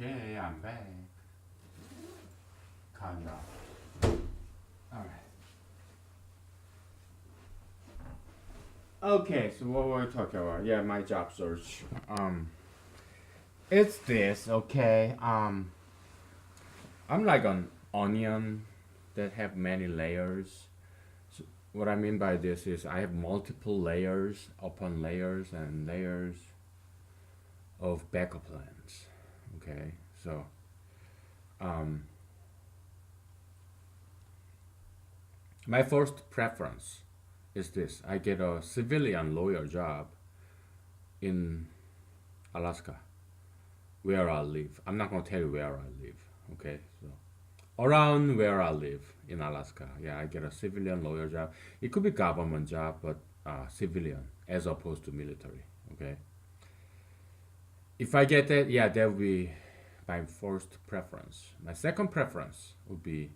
Okay, I'm back. Calm down. All right. Okay, so what were we talking about? Yeah, my job search. It's this. Okay. I'm like an onion that have many layers. So what I mean by this is I have multiple layers upon layers and layers of backup plans. Okay, so um, my first preference is this: I get a civilian lawyer job in Alaska, where I live. I'm not gonna tell you where I live. Okay, so around where I live in Alaska, yeah, I get a civilian lawyer job. It could be government job, but civilian as opposed to military. Okay, if I get that, yeah, that would be my first preference. My second preference would be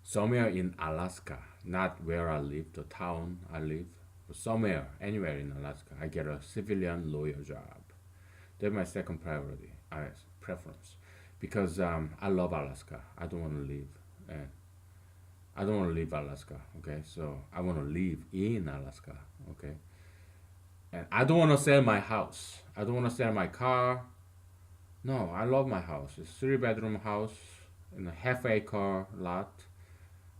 somewhere in Alaska, not where I live, the town I live, but somewhere, anywhere in Alaska, I get a civilian lawyer job. That's my second priority, preference, because I love Alaska. I don't want to leave. Uh, I don't want to leave Alaska. Okay, so I want to live in Alaska. Okay, and I don't want to sell my house. I don't want to sell my car. No, I love my house. It's a three-bedroom house in a half-acre lot.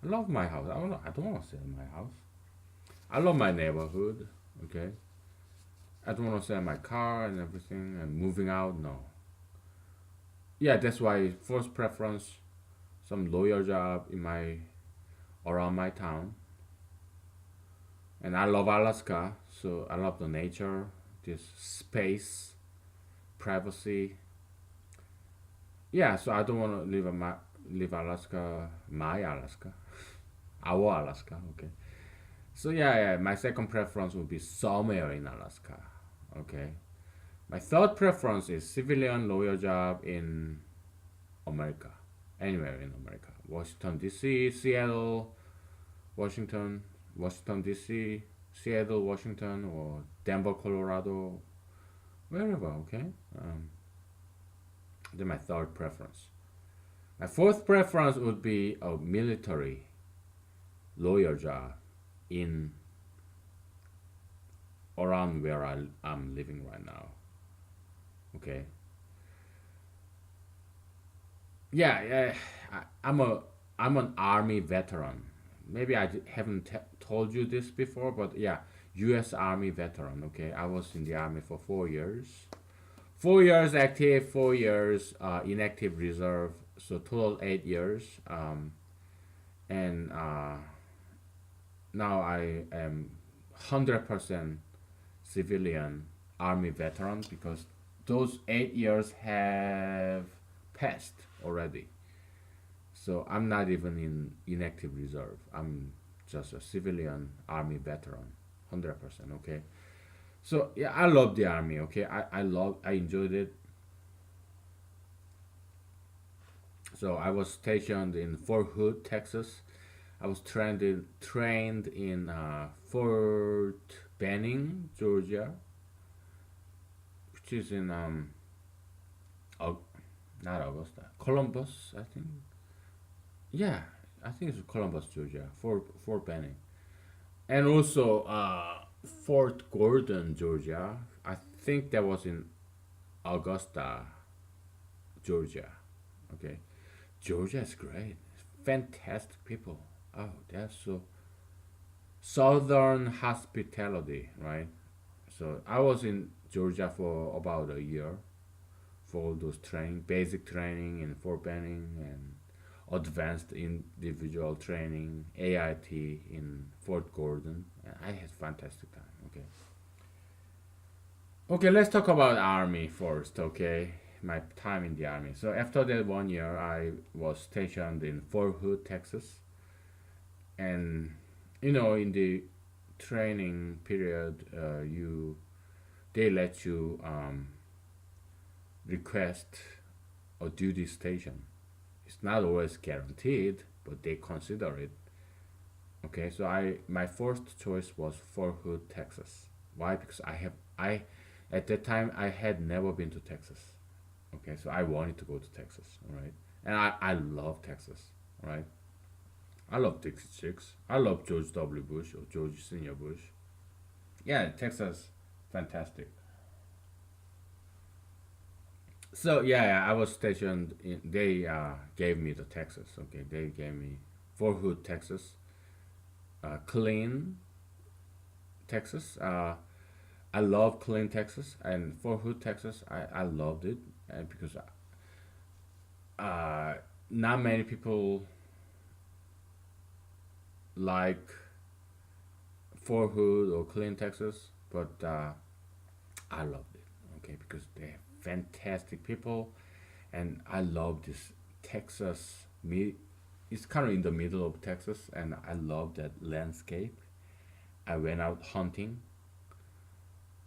I love my house. I don't want to sell my house. I love my neighborhood. Okay, I don't want to sell my car and everything and moving out. No. Yeah, that's why first preference some lawyer job in my around my town. And I love Alaska, so I love the nature, this space, privacy. Yeah, so I don't want to live Alaska, my Alaska, our Alaska. Okay. So yeah, my second preference would be somewhere in Alaska. Okay. My third preference is civilian lawyer job in America, anywhere in America. Washington D.C., Seattle, Washington, Washington D.C., Seattle, Washington, or Denver, Colorado, wherever. Okay. Then my third preference. My fourth preference would be a military lawyer job in around where I'm living right now. Okay. Yeah, yeah. I'm an army veteran. Maybe haven't told you this before, but yeah, U.S. Army veteran. Okay, I was in the army for 4 years. 4 years active, 4 years inactive reserve. So total 8 years. And now I am 100% civilian army veteran because those 8 years have passed already. So I'm not even in inactive reserve. I'm just a civilian army veteran, 100%. Okay. So yeah, I love the army. Okay, I enjoyed it. So I was stationed in Fort Hood, Texas. I was trained in Fort Benning, Georgia, which is in Au- not Augusta, Columbus, I think. Yeah, I think it's Columbus, Georgia, Fort Benning, and also Fort Gordon, Georgia. I think that was in Augusta, Georgia. Okay, Georgia is great, fantastic people. Oh, that's so southern hospitality, right? So I was in Georgia for about a year for all those training, basic training in Fort Benning and advanced individual training, AIT in Fort Gordon. And I had fantastic time. Okay. Okay, let's talk about army first. Okay, my time in the army. So after that 1 year, I was stationed in Fort Hood, Texas, and in the training period, they let you request a duty station. It's not always guaranteed, but they consider it. Okay, so my first choice was Fort Hood, Texas. Why? Because I at that time I had never been to Texas. Okay, so I wanted to go to Texas, all right? And I love Texas, all right? I love Dixie Chicks. I love George W. Bush or George Senior Bush. Yeah, Texas, fantastic. So yeah, I was stationed. They gave me the Texas. Okay, they gave me Fort Hood, Texas, clean Texas. I love clean Texas and Fort Hood, Texas. I loved it because uh, not many people like Fort Hood or clean Texas, but I loved it. Okay, because they're fantastic people, and I love this Texas. It's kind of in the middle of Texas, and I love that landscape. I went out hunting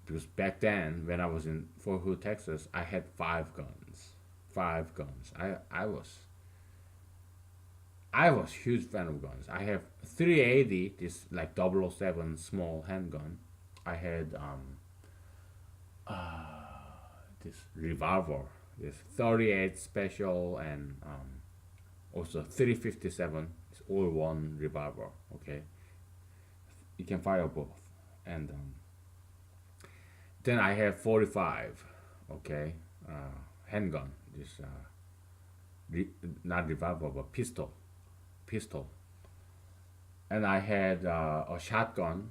because back then, when I was in Fort Hood, Texas, I had 5 guns. 5 guns. I was huge fan of guns. I have 380, this like 007 small handgun. I had this revolver, this 38 special, and also 357. It's all one revolver. Okay, you can fire both, and then I have 45. Okay, handgun. This re- not revolver but pistol, and I had a shotgun.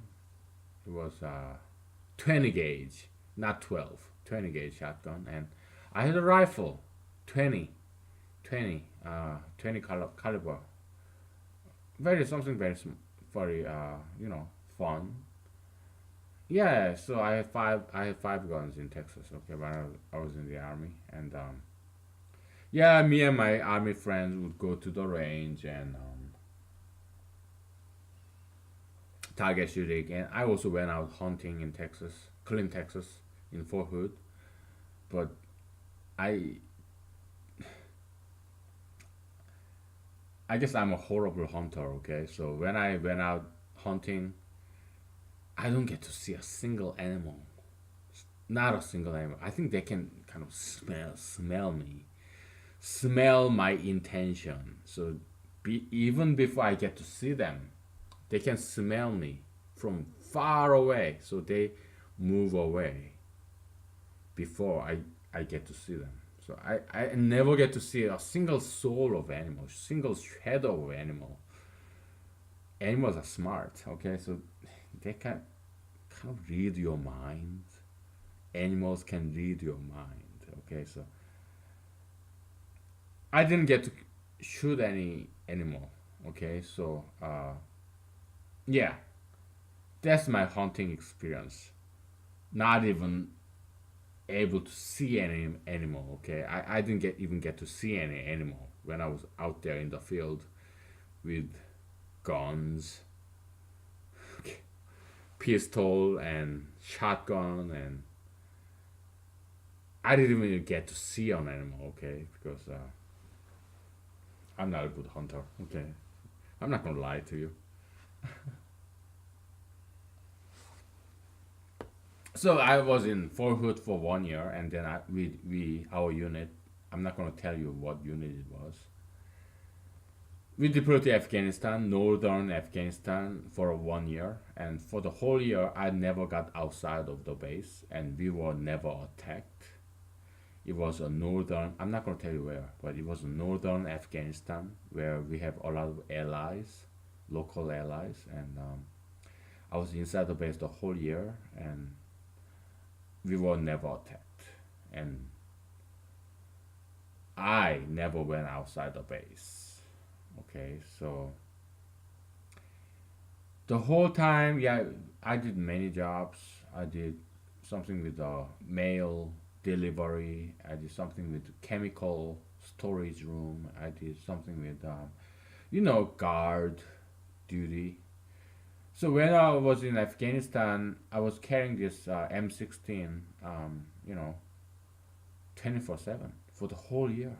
It was 20 gauge, not 12, 20 gauge shotgun, and I had a rifle, 20, 20 caliber, very something very very fun. Yeah, so I had 5 guns in Texas. Okay, when I was in the army, and yeah, me and my army friends would go to the range and target shooting, and I also went out hunting in Texas, clean Texas, in Fort Hood. But I I guess I'm a horrible hunter. Okay, so when I went out hunting, I don't get to see a single animal. Not a single animal. I think they can kind of smell me, smell my intention. So even before I get to see them, they can smell me from far away. So they move away before I get to see them. So I never get to see a single soul of animal, single shadow of animal. Animals are smart, okay? So they can kind of read your mind. Animals can read your mind, okay? So I didn't get to shoot any animal, okay? So yeah, that's my hunting experience. Not even able to see any animal, okay? I didn't even get to see any animal when I was out there in the field with guns, pistol and shotgun, and I didn't even get to see an animal, okay? Because I'm not a good hunter, okay? I'm not gonna lie to you. So I was in Fort Hood for 1 year, and then we our unit. I'm not gonna tell you what unit it was. We deployed to Afghanistan, northern Afghanistan, for 1 year, and for the whole year, I never got outside of the base, and we were never attacked. It was a northern. I'm not gonna tell you where, but it was a northern Afghanistan where we have a lot of allies, local allies, and I was inside the base the whole year, and we were never attacked, and I never went outside the base. Okay, so the whole time, yeah, I did many jobs. I did something with the mail delivery. I did something with chemical storage room. I did something with guard duty. So when I was in Afghanistan, I was carrying this M16, 24/7 for the whole year,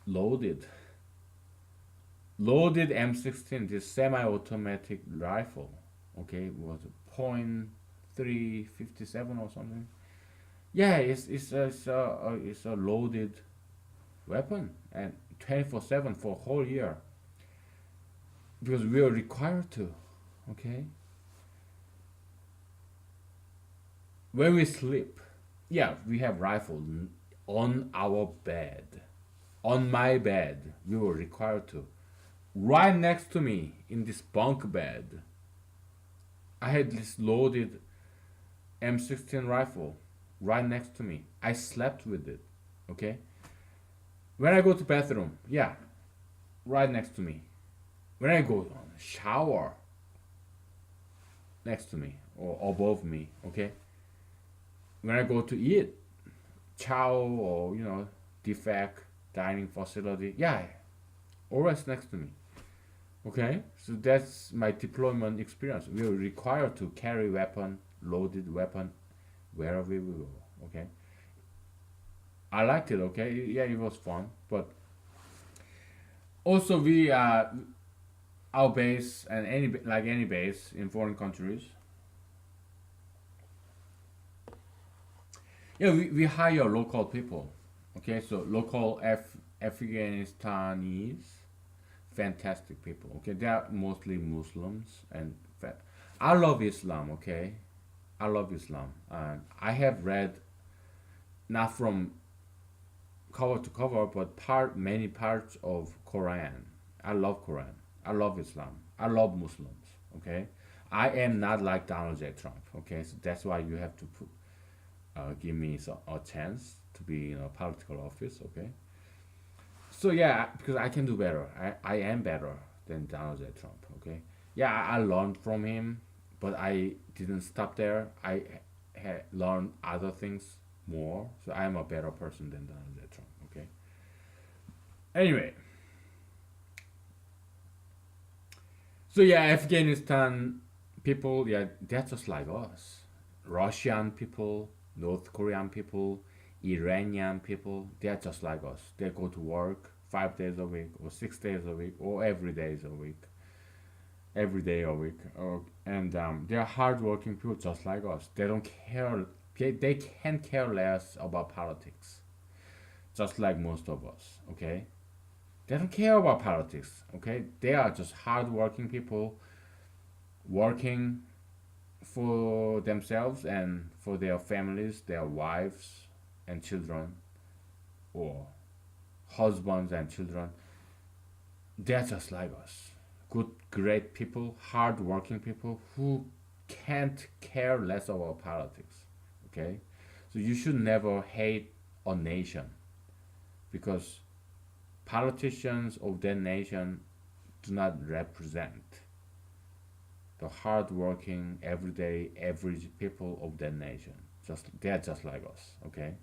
loaded, loaded M16, this semi-automatic rifle. Okay, it was a .357 or something. Yeah, it's a loaded weapon and 24/7 for a whole year because we are required to. Okay, when we sleep, yeah, we have rifle on our bed, on my bed. We were required to. Right next to me in this bunk bed, I had this loaded M16 rifle right next to me. I slept with it. Okay, when I go to bathroom, yeah, right next to me. When I go on shower, next to me or above me. Okay, when I go to eat, chow or defect dining facility, yeah, always next to me. Okay, so that's my deployment experience. We are required to carry weapon, loaded weapon, wherever we go. Okay, I liked it. Okay, yeah, it was fun, but also we our base and any base in foreign countries. Yeah, we hire local people. Okay, so local Afghanistanis, fantastic people. Okay, they are mostly Muslims and I love Islam. Okay, I love Islam, and I have read not from cover to cover, but many parts of Quran. I love Quran. I love Islam. I love Muslims. Okay, I am not like Donald J. Trump. Okay, so that's why you have to give me a chance to be in a political office. Okay, so yeah, because I can do better. I am better than Donald J. Trump. Okay, yeah, I learned from him, but I didn't stop there. I had learned other things more, so I am a better person than Donald J. Trump. Okay. Anyway, so yeah, Afghanistan people, yeah, they're just like us. Russian people, North Korean people, Iranian people, they're just like us. They go to work 5 days a week, or 6 days a week, or every day a week. And they're hardworking people just like us. They don't care. They can't care less about politics, just like most of us. Okay, they don't care about politics. Okay, they are just hardworking people working for themselves and for their families, their wives and children, or husbands and children. They're just like us. Good, great people, hard-working people who can't care less about politics. Okay, so you should never hate a nation because politicians of that nation do not represent the hard-working, everyday, average people of that nation. Just they're just like us. Okay,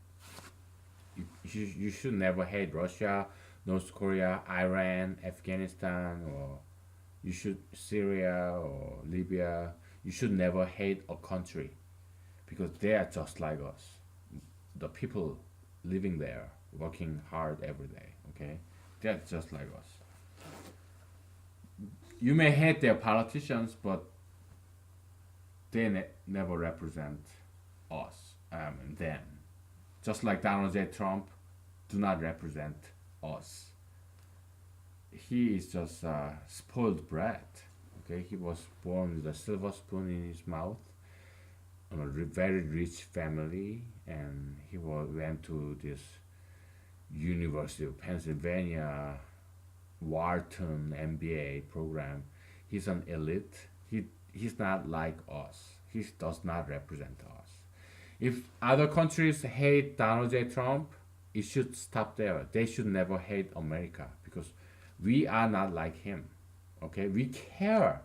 you should never hate Russia, North Korea, Iran, Afghanistan, or you should Syria or Libya. You should never hate a country because they are just like us. The people living there, working hard every day. Okay, they're just like us. You may hate their politicians, but they never represent us, them. Just like Donald J. Trump, do not represent us. He is just spoiled brat. Okay, he was born with a silver spoon in his mouth in a very rich family, and went to this University of Pennsylvania Wharton MBA program. He's an elite. He's not like us. He does not represent us. If other countries hate Donald J. Trump, it should stop there. They should never hate America because we are not like him. Okay, we care.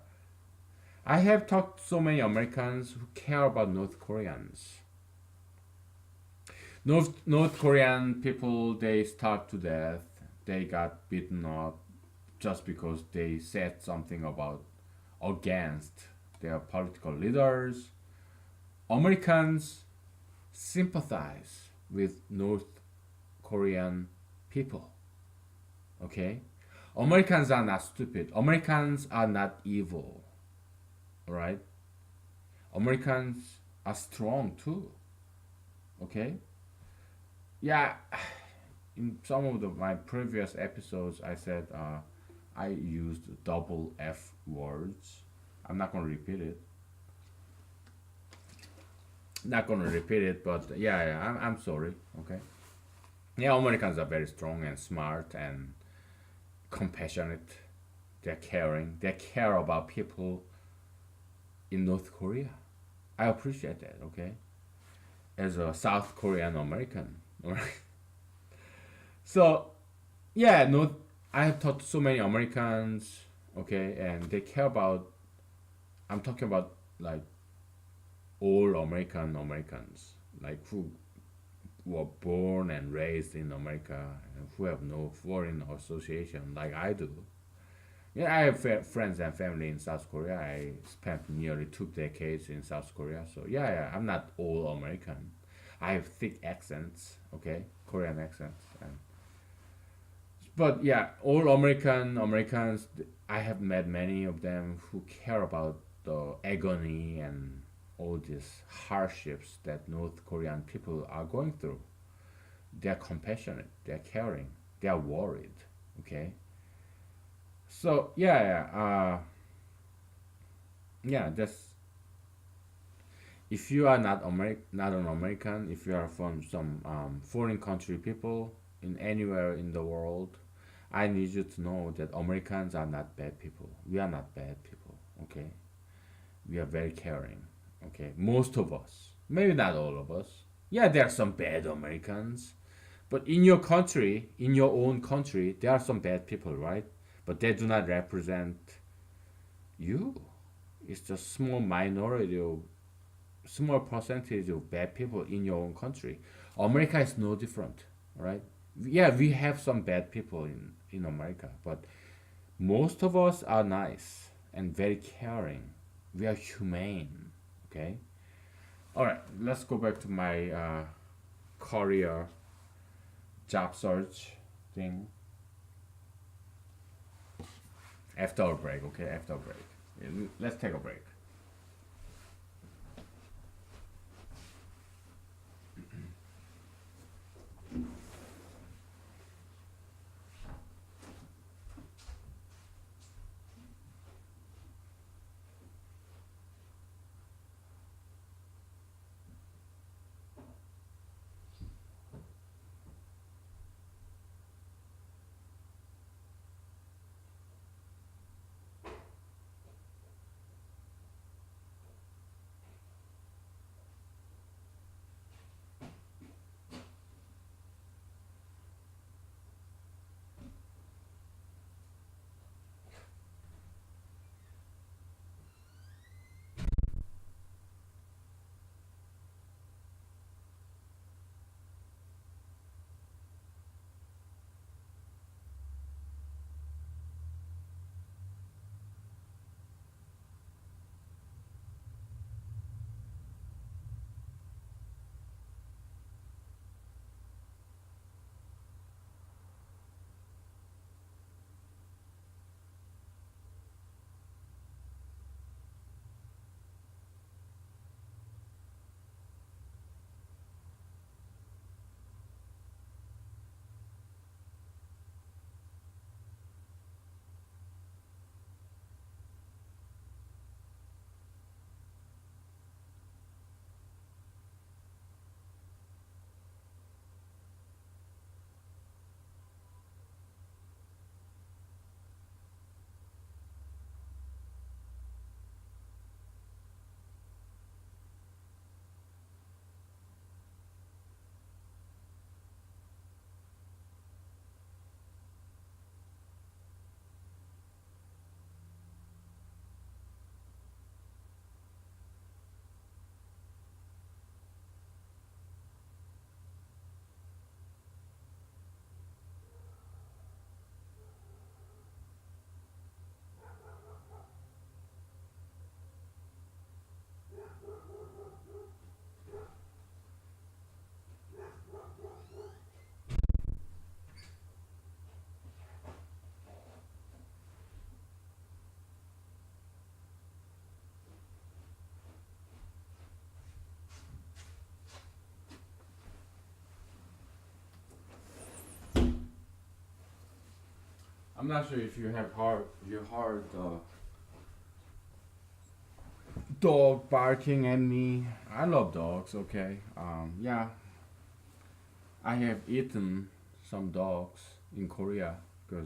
I have talked to so many Americans who care about North Koreans. North Korean people, they starved to death. They got beaten up just because they said something about against their political leaders. Americans sympathize with North Korean people. Okay? Americans are not stupid. Americans are not evil. Alright? Americans are strong too. Okay. Yeah, in some of my previous episodes, I said I used double F words. I'm not gonna repeat it. Not gonna repeat it, but yeah, I'm sorry. Okay. Yeah, Americans are very strong and smart and compassionate. They're caring. They care about people in North Korea. I appreciate that. Okay, as a South Korean American. Alright. So yeah, no, I have taught so many Americans. Okay, and they care about. I'm talking about like all Americans, like who were born and raised in America and who have no foreign association like I do. Yeah, I have friends and family in South Korea. I spent nearly 2 decades in South Korea. So yeah, I'm not all American. I have thick accents, okay, Korean accents, and but yeah, all Americans. I have met many of them who care about the agony and all these hardships that North Korean people are going through. They're compassionate. They're caring. They're worried. Okay. So yeah. Just if you are not an American, if you are from some foreign country people in anywhere in the world, I need you to know that Americans are not bad people. We are not bad people. Okay, we are very caring. Okay, most of us, maybe not all of us. Yeah, there are some bad Americans, but in your country, in your own country, there are some bad people, right? But they do not represent you. It's just small percentage of bad people in your own country. America is no different, right? Yeah, we have some bad people in America, but most of us are nice and very caring. We are humane, okay? All right, let's go back to my career job search thing after a break, okay? After a break. Yeah, let's take a break. I'm not sure if you heard dog barking at me. I love dogs. Okay. Yeah, I have eaten some dogs in Korea because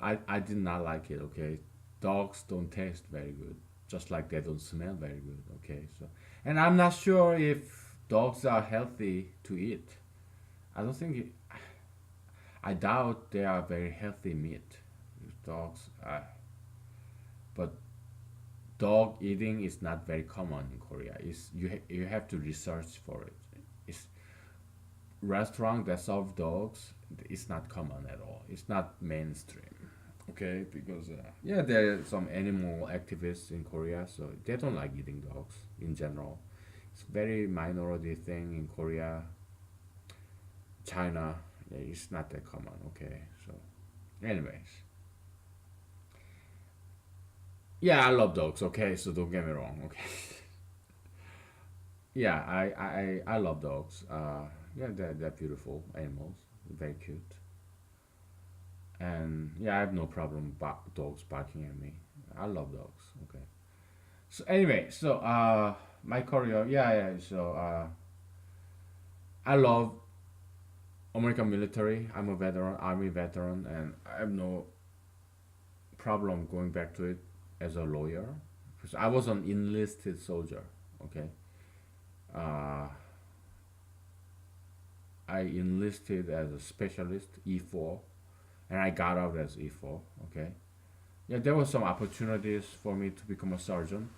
I did not like it. Okay, dogs don't taste very good, just like they don't smell very good. Okay, so and I'm not sure if dogs are healthy to eat. I don't think it, I doubt they are very healthy meat. Dogs, but dog eating is not very common in Korea. You have to research for it. It's restaurant that serve dogs. It's not common at all. It's not mainstream. Okay, because yeah, there are some animal activists in Korea, so they don't like eating dogs in general. It's very minority thing in Korea, China. Yeah, it's not that common. Okay, so anyways, yeah, I love dogs. Okay, so don't get me wrong. Okay, yeah, I love dogs. Yeah, they're beautiful animals, very cute, and yeah, I have no problem dogs barking at me. I love dogs. Okay, so anyway, so my career, yeah, yeah. So I love American military. I'm a veteran, army veteran, and I have no problem going back to it as a lawyer because I was an enlisted soldier. Okay, uh, I enlisted as a specialist E4, and I got out as E4. Okay, yeah, there were some opportunities for me to become a sergeant,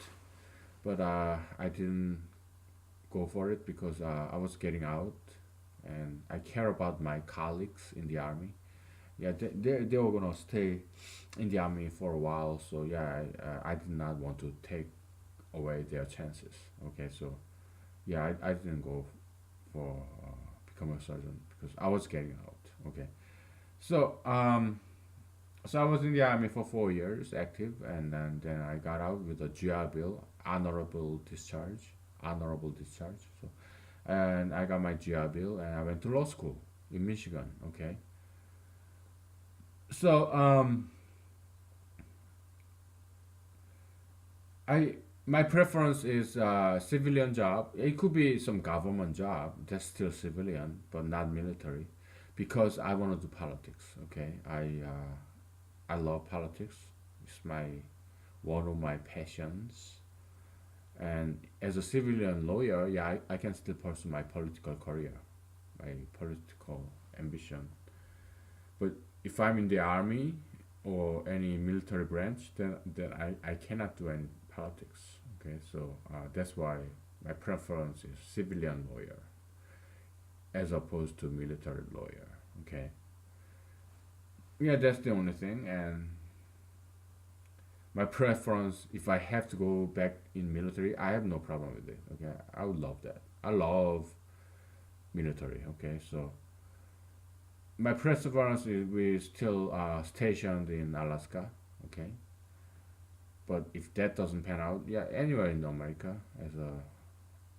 but I didn't go for it because I was getting out, and I care about my colleagues in the army. Yeah, they were gonna stay in the army for a while, so yeah, I did not want to take away their chances. Okay, so yeah, I didn't go for become a sergeant because I was getting out. Okay, so so I was in the army for 4 years active, and then I got out with a GR bill, honorable discharge. So and I got my GR bill, and I went to law school in Michigan. Okay, so I my preference is civilian job. It could be some government job that's still civilian, but not military, because I want to do politics. Okay, I love politics. It's my one of my passions. And as a civilian lawyer, yeah, I can still pursue my political career, my political ambition. But if I'm in the army or any military branch, then I cannot do any politics. Okay, so that's why my preference is civilian lawyer as opposed to military lawyer. Okay, yeah, that's the only thing. And my preference, if I have to go back in military, I have no problem with it. Okay, I would love that. I love military. Okay, so my preference is we still stationed in Alaska. Okay, but if that doesn't pan out, yeah, anywhere in America as a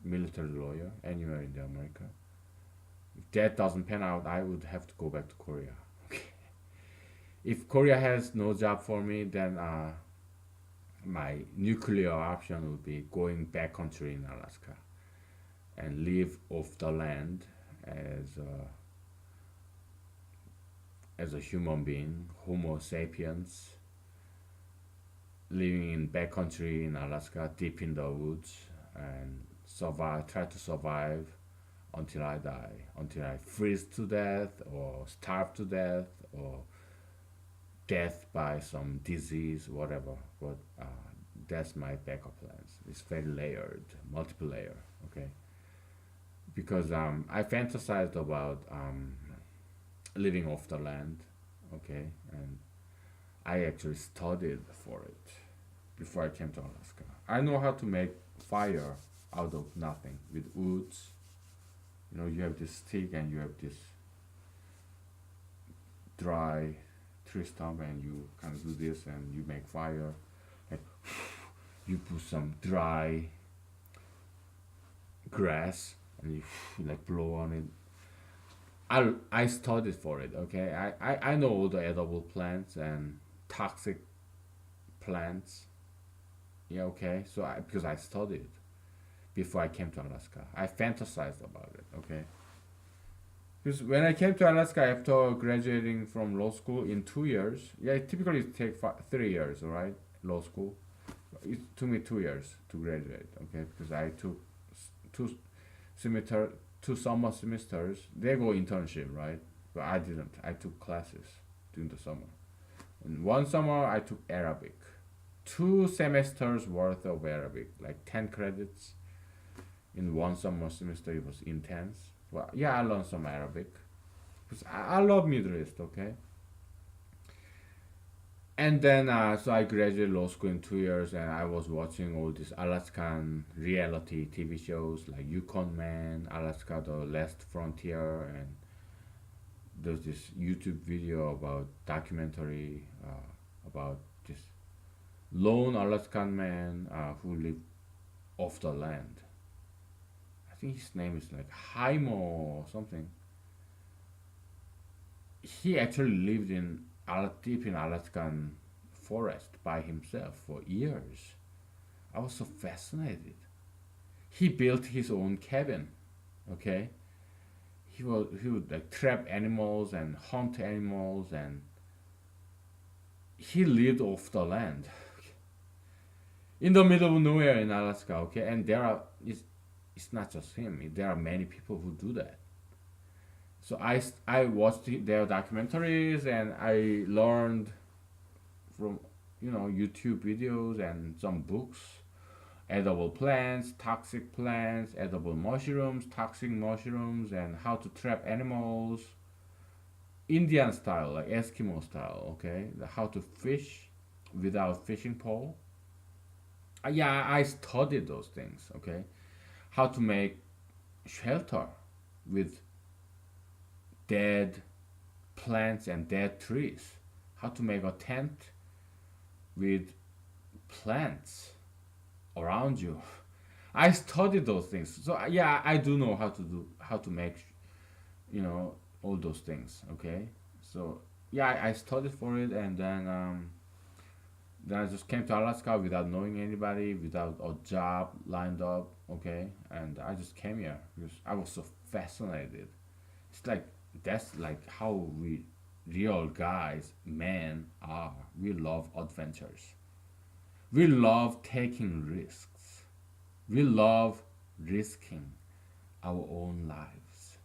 military lawyer, anywhere in the America. If that doesn't pan out, I would have to go back to Korea. Okay. If Korea has no job for me, then my nuclear option would be going back country in Alaska and live off the land as as a human being, Homo sapiens, living in backcountry in Alaska, deep in the woods, and try to survive until I die, until I freeze to death or starve to death or death by some disease, whatever. But that's my backup plans. It's very layered, multiple layer. Okay, because I fantasized about living off the land. Okay, and I actually studied for it before I came to Alaska. I know how to make fire out of nothing with woods. You know, you have this stick and you have this dry tree stump, and you kind of do this and you make fire. And you put some dry grass and you like blow on it. I studied for it. Okay, I know all the edible plants and toxic plants. Yeah, okay. So because I studied before I came to Alaska, I fantasized about it. Okay, because when I came to Alaska after graduating from law school in 2 years, yeah, it typically take 3 years, all right, law school. It took me 2 years to graduate. Okay, because I took two semester, two summer semesters. They go internship, right? But I didn't. I took classes during the summer. And one summer I took Arabic, 2 semesters worth of Arabic, like 10 credits in one summer semester. It was intense. Well, yeah, I learned some Arabic because I love Middle East. Okay, and then so I graduated law school in 2 years, and I was watching all these Alaskan reality TV shows like Yukon Man, Alaska: The Last Frontier, and there's this YouTube video about documentary about this lone Alaskan man who lived off the land. I think his name is like Haimo or something. He actually lived in deep in Alaskan forest by himself for years. I was so fascinated. He built his own cabin. Okay, he would like trap animals and hunt animals, and he lived off the land in the middle of nowhere in Alaska. Okay, and it's not just him. There are many people who do that. So I watched their documentaries, and I learned from YouTube videos and some books, edible plants, toxic plants, edible mushrooms, toxic mushrooms, and how to trap animals, Indian style, like Eskimo style. Okay, how to fish without fishing pole. Yeah, I studied those things. Okay, how to make shelter with dead plants and dead trees, how to make a tent with plants around you. I studied those things, so yeah, I do know how to make all those things. Okay, so yeah, I studied for it, and then I just came to Alaska without knowing anybody, without a job lined up. Okay, and I just came here because I was so fascinated. It's like that's like how we real guys, men are. We love adventures. We love taking risks. We love risking our own lives.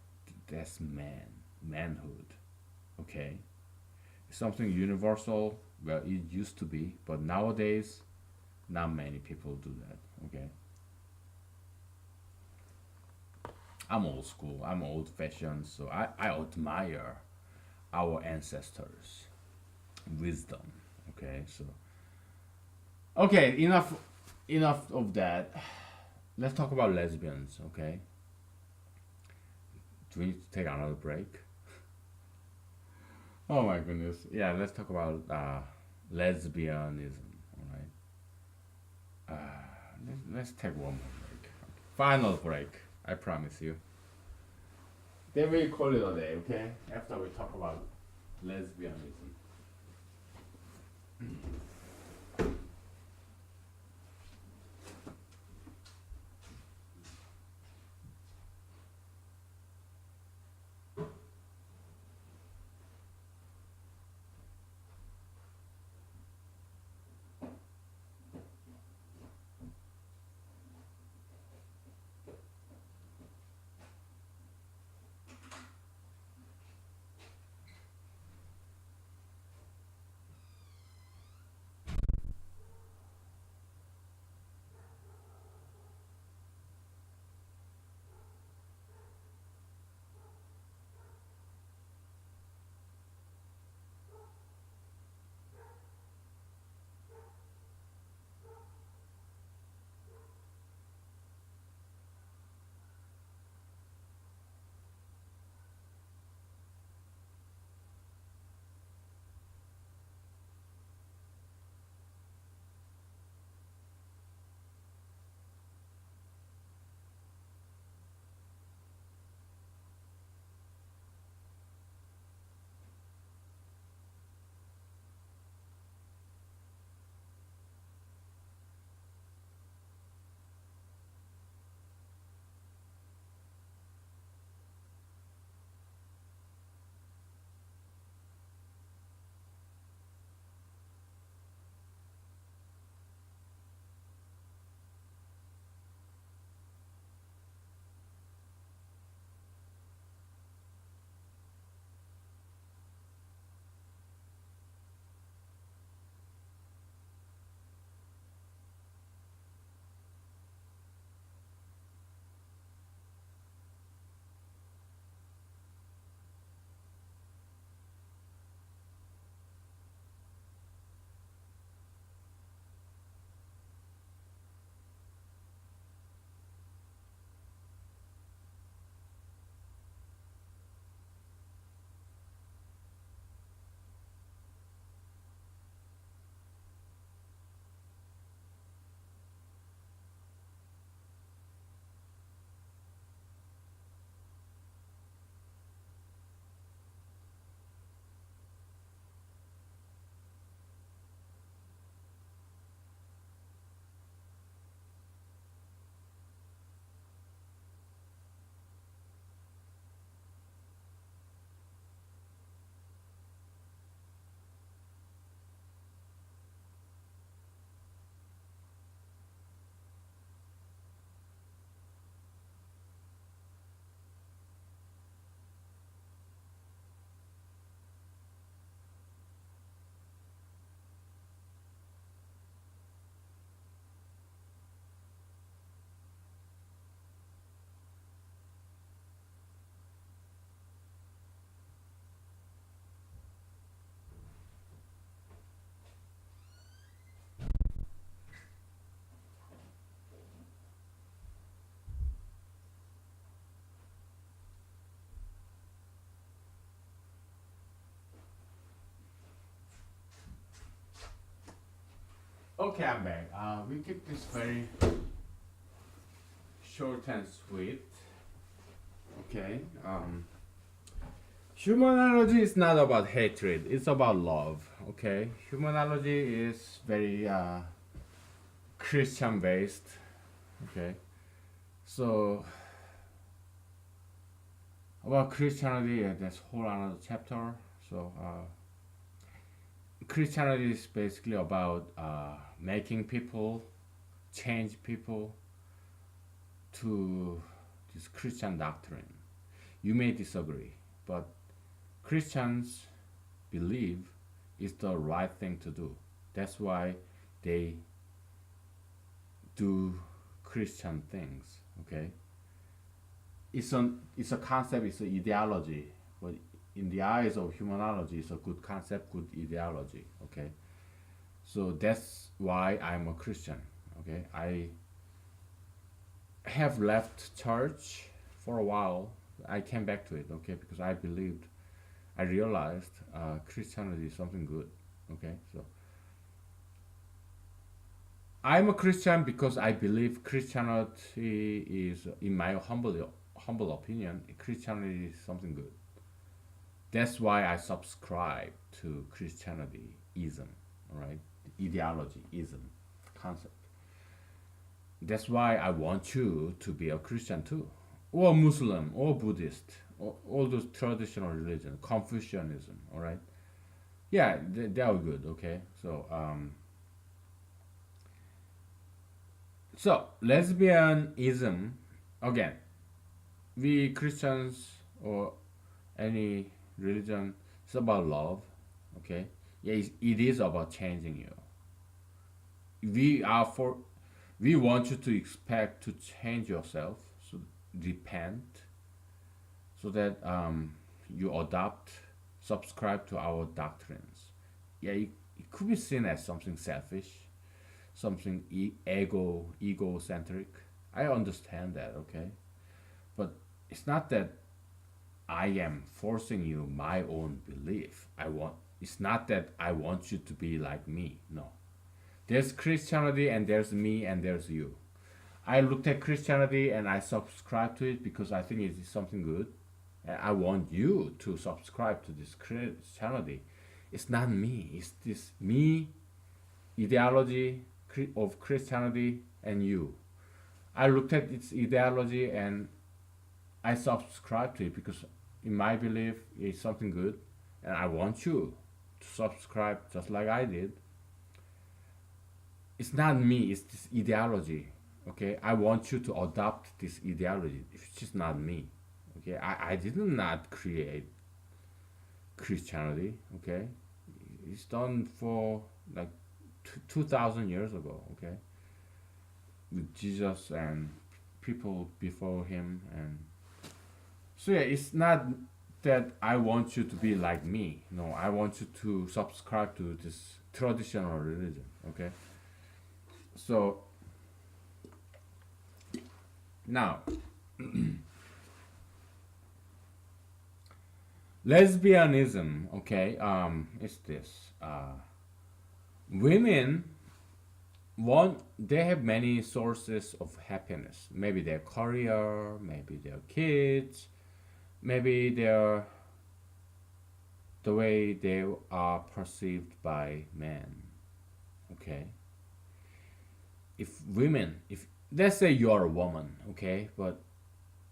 That's manhood. Okay? It's something universal. Well, it used to be, but nowadays, not many people do that. Okay? I'm old school. I'm old fashioned, so I admire our ancestors' wisdom. Okay, so okay, enough of that. Let's talk about lesbians. Okay, do we need to take another break? Oh my goodness. Yeah, let's talk about lesbianism. All right. Let's take one more break. Final break. I promise you. Then we call it a day. Okay. After we talk about lesbianism. Okay, I'm back. We keep this very short and sweet. Okay. Humanology is not about hatred. It's about love. Okay. Humanology is very Christian based. Okay. So about Christianity, that's whole another chapter. So Christianity is basically about making people change people to this Christian doctrine. You may disagree, but Christians believe it's the right thing to do. That's why they do Christian things. Okay, it's a concept, it's an ideology, but in the eyes of humanology, it's a good concept, good ideology. Okay, so that's why I'm a Christian. Okay, I have left church for a while. I came back to it. Okay, because I realized Christianity is something good. Okay, so I'm a Christian because I believe Christianity is, in my humble opinion, Christianity is something good. That's why I subscribe to Christianity ism, all right, ideology ism concept. That's why I want you to be a Christian too, or Muslim, or Buddhist, or all those traditional religions, Confucianism, all right. Yeah, they are good. Okay, so lesbianism, again, we Christians or any religion, it's about love. Okay, yeah, it is about changing you. We are for we want you to expect to change yourself, so repent, so that you adopt, subscribe to our doctrines. Yeah, it could be seen as something selfish, something egocentric. I understand that. Okay, but it's not that I am forcing you my own belief. It's not that I want you to be like me. No. There's Christianity and there's me and there's you. I looked at Christianity and I subscribe to it because I think it is something good. And I want you to subscribe to this Christianity. It's not me. It's this me ideology of Christianity and you. I looked at its ideology and I subscribe to it because in my belief it's something good, and I want you to subscribe just like I did. It's not me, it's this ideology. Okay, I want you to adopt this ideology. It's just not me. Okay, I did not create Christianity. Okay, it's done for like 2,000 years ago. Okay, with Jesus and people before him. And so yeah, it's not that I want you to be like me. No, I want you to subscribe to this traditional religion. Okay, so now lesbianism. Okay, it's this. Women want, they have many sources of happiness. Maybe their career, maybe their kids, maybe their the way they are perceived by men. Okay, if let's say you're a woman, okay, but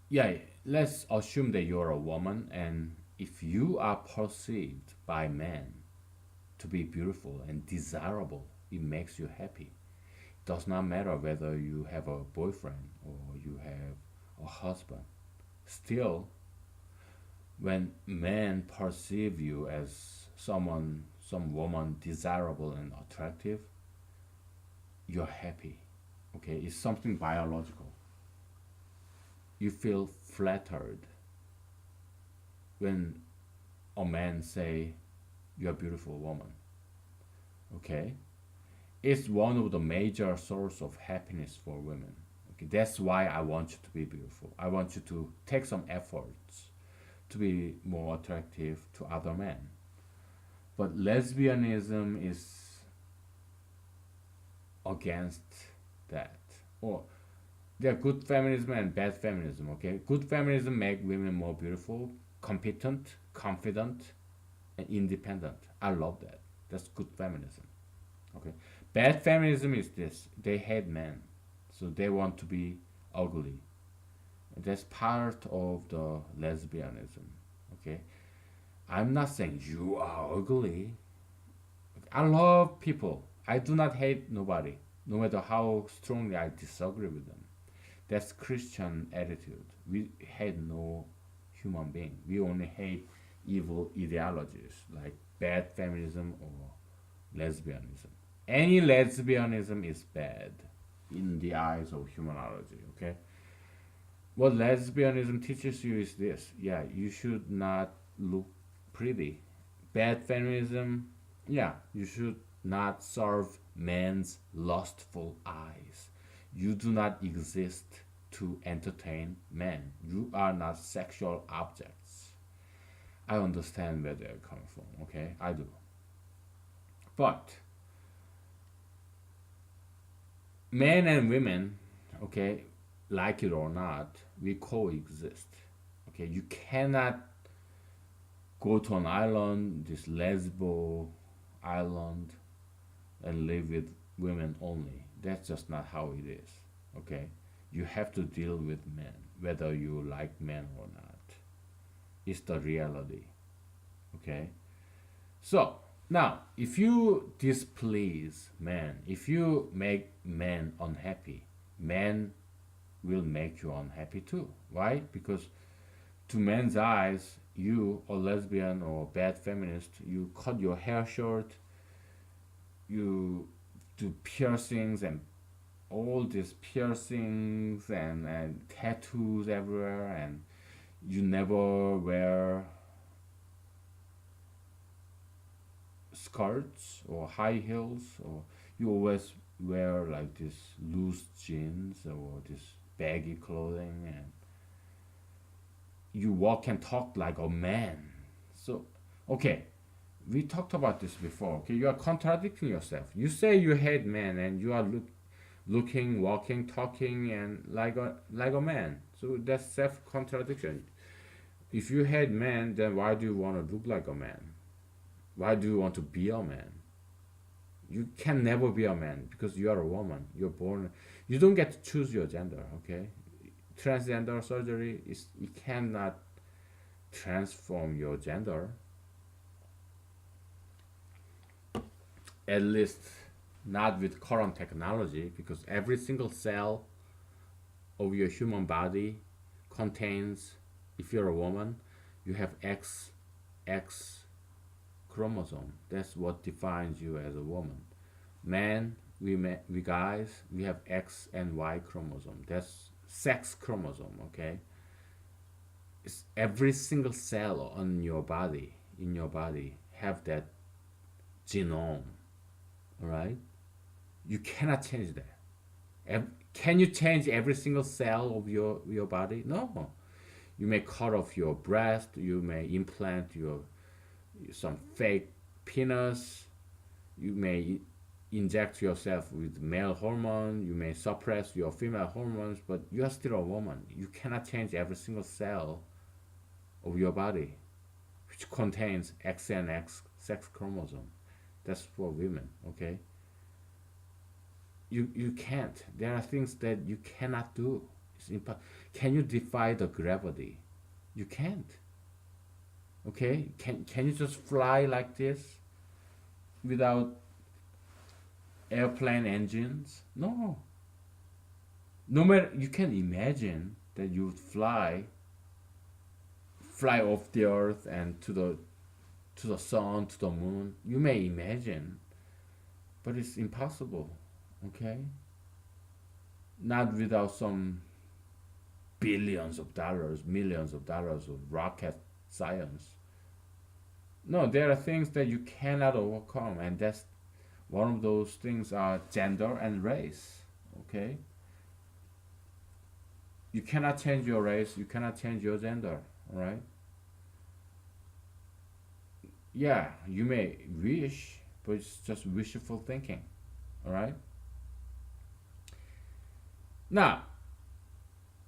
yeah, let's assume that you're a woman, and if you are perceived by men to be beautiful and desirable, it makes you happy. Does not matter whether you have a boyfriend or you have a husband. Still, when men perceive you as some woman desirable and attractive, you're happy. Okay, it's something biological. You feel flattered when a man say you're a beautiful woman. Okay, it's one of the major source of happiness for women. Okay, that's why I want you to be beautiful. I want you to take some efforts to be more attractive to other men. But lesbianism is against that. Or there are good feminism and bad feminism, okay? Good feminism make women more beautiful, competent, confident, and independent. I love that. That's good feminism. Okay. Bad feminism is this. They hate men. So they want to be ugly. That's part of the lesbianism. Okay. I'm not saying you are ugly. I love people. I do not hate nobody, no matter how strongly I disagree with them. That's Christian attitude. We hate no human being. We only hate evil ideologies like bad feminism or lesbianism. Any lesbianism is bad in the eyes of humanology, okay? What lesbianism teaches you is this. Yeah, you should not look pretty. Bad feminism, yeah, you should not serve men's lustful eyes. You do not exist to entertain men. You are not sexual objects. I understand where they're coming from, okay? I do. But men and women, okay, like it or not, we coexist. Okay, you cannot go to an island, this Lesbo island, and live with women only. That's just not how it is. Okay, you have to deal with men, whether you like men or not. It's the reality. Okay, so now if you displease men, if you make men unhappy, men will make you unhappy too. Why? Because to men's eyes, you, a lesbian or bad feminist, you cut your hair short, you do piercings and all these piercings and tattoos everywhere, and you never wear skirts or high heels, or you always wear like this loose jeans or this baggy clothing, and you walk and talk like a man. So, okay, we talked about this before. Okay, you are contradicting yourself. You say you hate men, and you are looking, walking, talking, and like a man. So that's self contradiction. If you hate men, then why do you want to look like a man? Why do you want to be a man? You can never be a man because you are a woman. You're born. You don't get to choose your gender. Okay, transgender surgery is you cannot transform your gender, at least not with current technology, because every single cell of your human body contains, if you're a woman, you have X chromosome. That's what defines you as a woman. Men, we guys, we have X and Y chromosome. That's sex chromosome, okay? It's every single cell on your body, in your body, have that genome, all right? You cannot change that. Can you change every single cell of your body? No. You may cut off your breast, you may implant your some fake penis, you may inject yourself with male hormone, you may suppress your female hormones, but you are still a woman. You cannot change every single cell of your body, which contains X and X sex chromosome. That's for women, okay? You can't. There are things that you cannot do. Can you defy the gravity? You can't. Okay? Can you just fly like this without airplane engines? No. No matter, you can imagine that you would fly off the earth and to the sun, to the moon. You may imagine, but it's impossible. Okay? Not without some billions of dollars, millions of dollars of rocket science. No, there are things that you cannot overcome, and that's one of those things are gender and race. Okay? You cannot change your race, you cannot change your gender, alright? Yeah, you may wish, but it's just wishful thinking, alright? Now,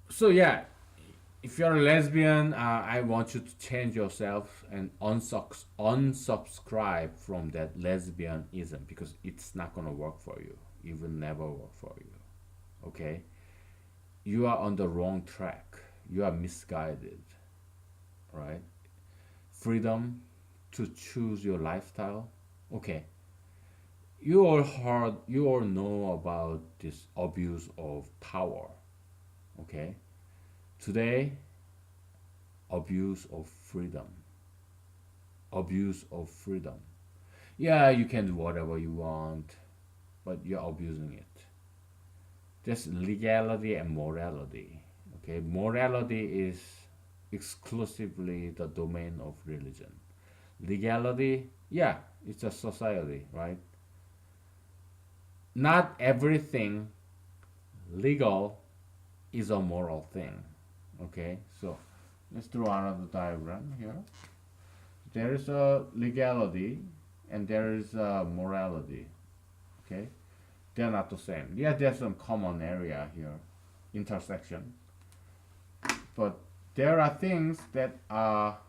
so yeah, if you're a lesbian, I want you to change yourself and unsubscribe from that lesbianism because it's not gonna work for you. It will never work for you. Okay, you are on the wrong track. You are misguided, right? Freedom to choose your lifestyle. Okay, you all know about this abuse of power. Okay, today, abuse of freedom. Abuse of freedom. Yeah, you can do whatever you want, but you're abusing it. There's legality and morality. Okay, morality is exclusively the domain of religion. Legality, yeah, it's a society, right? Not everything legal is a moral thing. Okay, so let's draw another diagram here. There is a legality and there is a morality. Okay, they're not the same. Yeah, there's some common area here, intersection, but there are things that are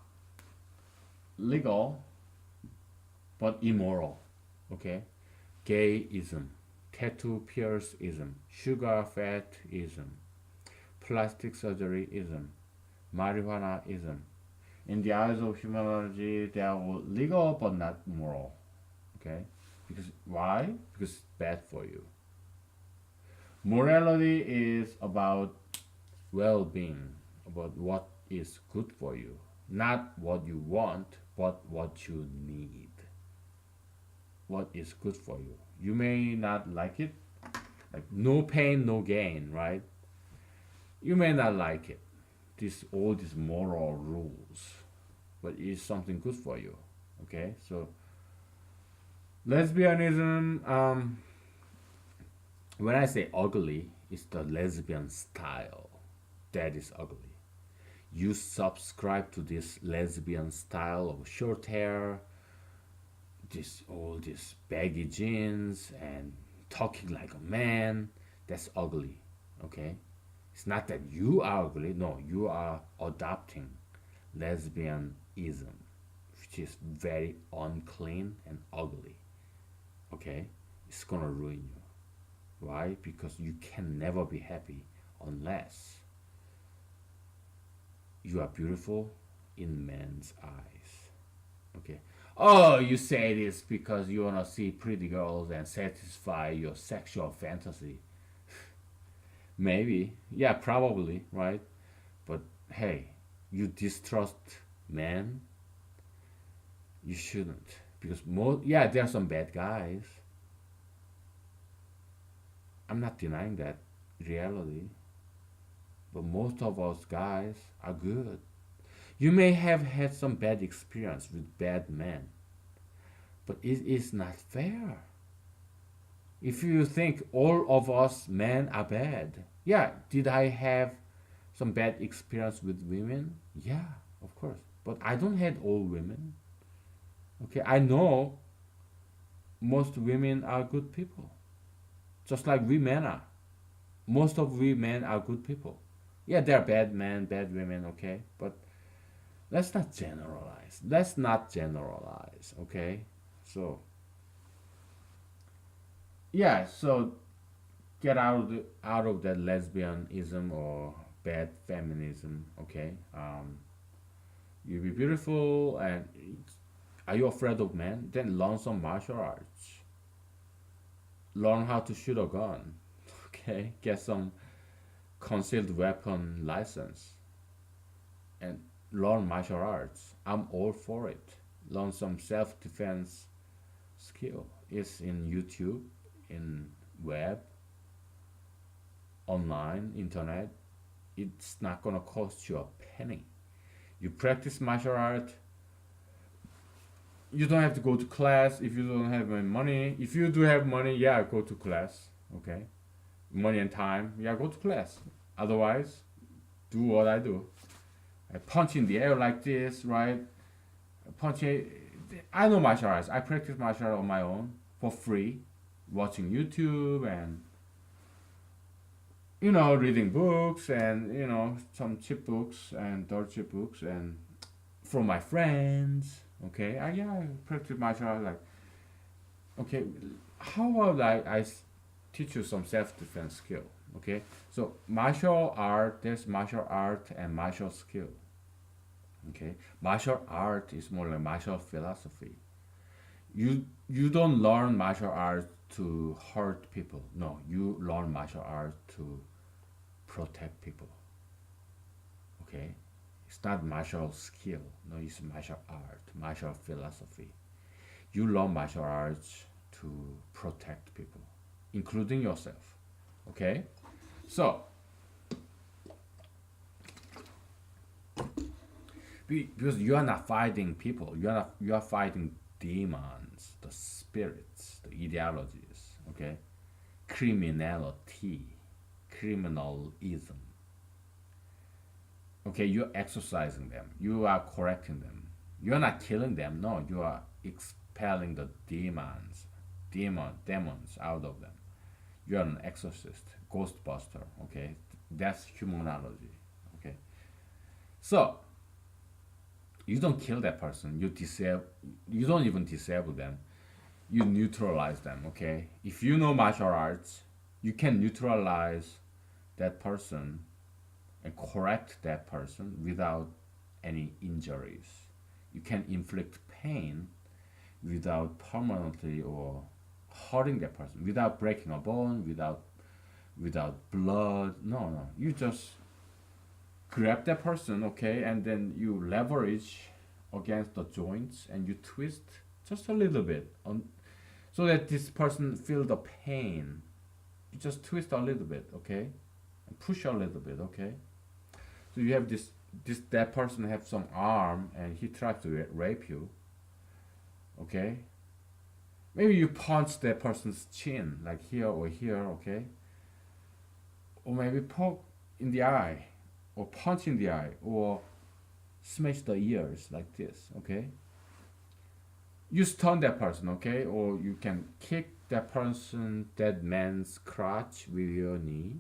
legal but immoral. Okay, gayism, tattoo pierceism, sugar fatism, plastic surgeryism, marijuanaism. In the eyes of humanology, they are legal but not moral. Okay, because why? Because it's bad for you. Morality is about well-being, about what is good for you, not what you want, but what you need. What is good for you. You may not like it, like no pain, no gain, right? You may not like it. This all these moral rules, but it's something good for you. Okay, so lesbianism. When I say ugly, it's the lesbian style that is ugly. You subscribe to this lesbian style of short hair, this all these baggy jeans and talking like a man. That's ugly. Okay, it's not that you are ugly. No, you are adopting lesbianism, which is very unclean and ugly. Okay, it's gonna ruin you. Why? Because you can never be happy unless you are beautiful in men's eyes. Okay. Oh, you say this because you wanna see pretty girls and satisfy your sexual fantasy. Maybe. Yeah, probably, right? But hey, you distrust men, you shouldn't. Because most, yeah, there are some bad guys. I'm not denying that reality. But most of us guys are good. You may have had some bad experience with bad men, but it is not fair. If you think all of us men are bad, yeah, did I have some bad experience with women? Yeah, of course. But I don't hate all women. Okay, I know most women are good people, just like we men are. Most of we men are good people. Yeah, there are bad men, bad women, okay? But let's not generalize. Let's not generalize, okay? So, yeah, so get out of that lesbianism or bad feminism, okay? You be beautiful and are you afraid of men? Then learn some martial arts. Learn how to shoot a gun, okay? Get some concealed weapon license and learn martial arts. I'm all for it. Learn some self defense skill. It's in YouTube, in web, online, internet. It's not gonna cost you a penny. You practice martial art. You don't have to go to class if you don't have any money. If you do have money, yeah, go to class. Okay, money and time, yeah, go to class. Otherwise, do what I do. I punch in the air like this, right? Punch it. I know martial arts. I practice martial arts on my own for free, watching YouTube and reading books and some cheap books and dirt cheap books and from my friends. Okay, yeah, I practice martial art. Like, okay, how about teach you some self defense skill? Okay, so martial art, there's martial art and martial skill. Okay, martial art is more like martial philosophy. You don't learn martial art to hurt people. No, you learn martial art to protect people. Okay, it's not martial skill. No, it's martial art, martial philosophy. You learn martial arts to protect people, including yourself. Okay, so because you are not fighting people, you are fighting demons, the spirits, the ideologies. Okay, criminality, criminalism. Okay, you're exercising them. You are correcting them. You are not killing them. No, you are expelling the demons out of them. You are an exorcist, ghostbuster. Okay, that's humanology. Okay, so you don't kill that person. You disable. You don't even disable them. You neutralize them. Okay, if you know martial arts, you can neutralize that person and correct that person without any injuries. You can inflict pain without permanently or hurting that person, without breaking a bone, without blood. No, no. You just grab that person, okay, and then you leverage against the joints and you twist just a little bit on so that this person feel the pain. You just twist a little bit, okay, and push a little bit, okay. So you have this that person have some arm and he tries to rape you, okay. Maybe you punch that person's chin like here or here, okay, or maybe poke in the eye, or punch in the eye, or smash the ears like this, okay. You stun that person, okay, or you can kick that man's crotch with your knee,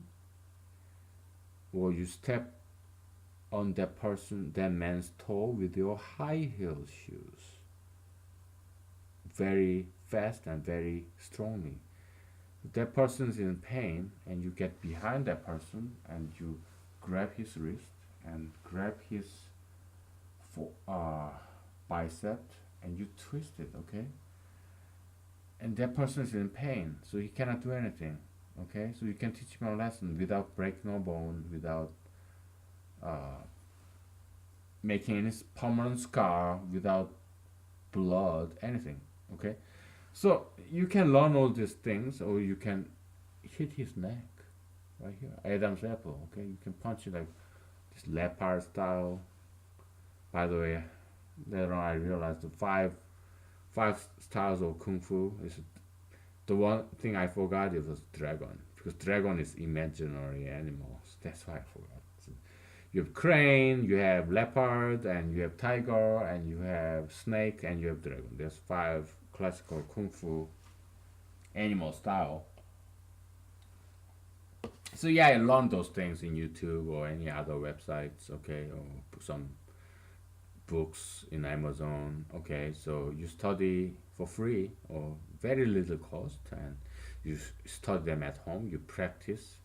or you step on that man's toe with your high heel shoes very fast and very strongly. If that person's in pain and you get behind that person and you grab his wrist and grab his for, bicep and you twist it, okay, and that person is in pain so he cannot do anything, okay, so you can teach him a lesson without breaking a bone, without uh, making any permanent scar, without blood, anything, okay. So you can learn all these things, or you can hit his neck right here, Adam's apple, okay. You can punch it like this leopard style. By the way, later on I realized the five styles of kung fu is the one thing I forgot. It was dragon, because dragon is imaginary animals. That's why I forgot. So you have crane, you have leopard, and you have tiger, and you have snake, and you have dragon. There's five classical kung fu animal style. So yeah, I learned those things in YouTube or any other websites, okay, or some books in Amazon. Okay, so you study for free or very little cost, and you study them at home. You practice.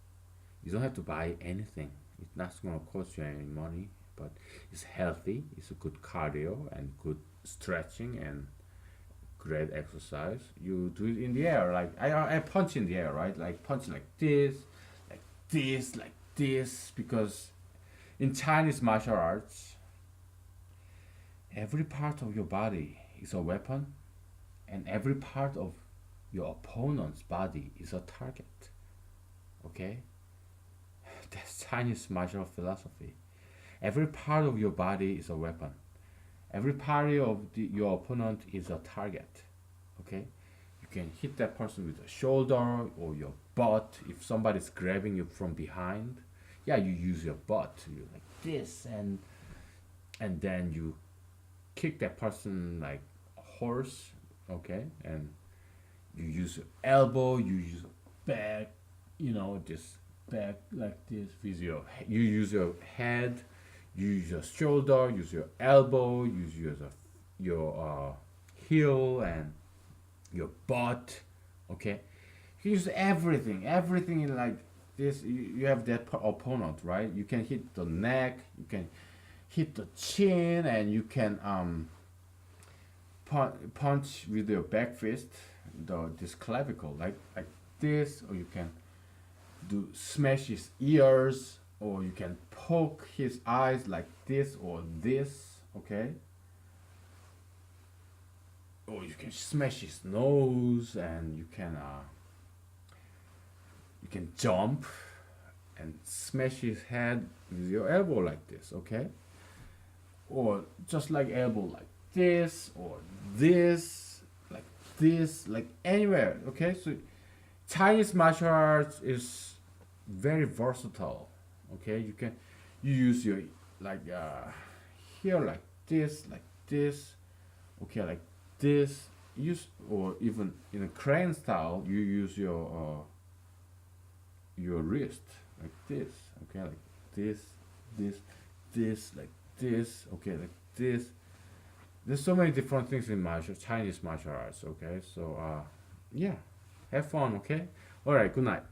You don't have to buy anything. It's not going to cost you any money, but it's healthy. It's a good cardio and good stretching and great exercise. You do it in the air, like I punch in the air, right? Like punch like this, like this, like this, because in Chinese martial arts, every part of your body is a weapon, and every part of your opponent's body is a target. Okay? That's Chinese martial philosophy. Every part of your body is a weapon. Every part of your opponent is a target. Okay? You can hit that person with the shoulder or your butt. If somebody's grabbing you from behind, yeah, you use your butt. You like this, and then you kick that person like a horse, okay, and you use your elbow, you use your back, just back like this with you use your head, you use your shoulder, use your elbow, use your heel and your butt. Okay, you use everything in like this. You have that opponent, right? You can hit the neck, you can hit the chin, and you can punch with your back fist this clavicle like this, or you can do smash his ears, or you can poke his eyes like this or this. Okay, or you can smash his nose, and you can jump and smash his head with your elbow like this. Okay, or just like elbow like this like like anywhere. Okay, so Chinese martial arts is very versatile. Okay, you use your like here like this. Okay, like this. Use, or even in a crane style, you use your wrist like this. Okay, like this, this, this, like this. Okay, like this. There's so many different things in Chinese martial arts. Okay, so yeah, have fun. Okay, all right. Good night.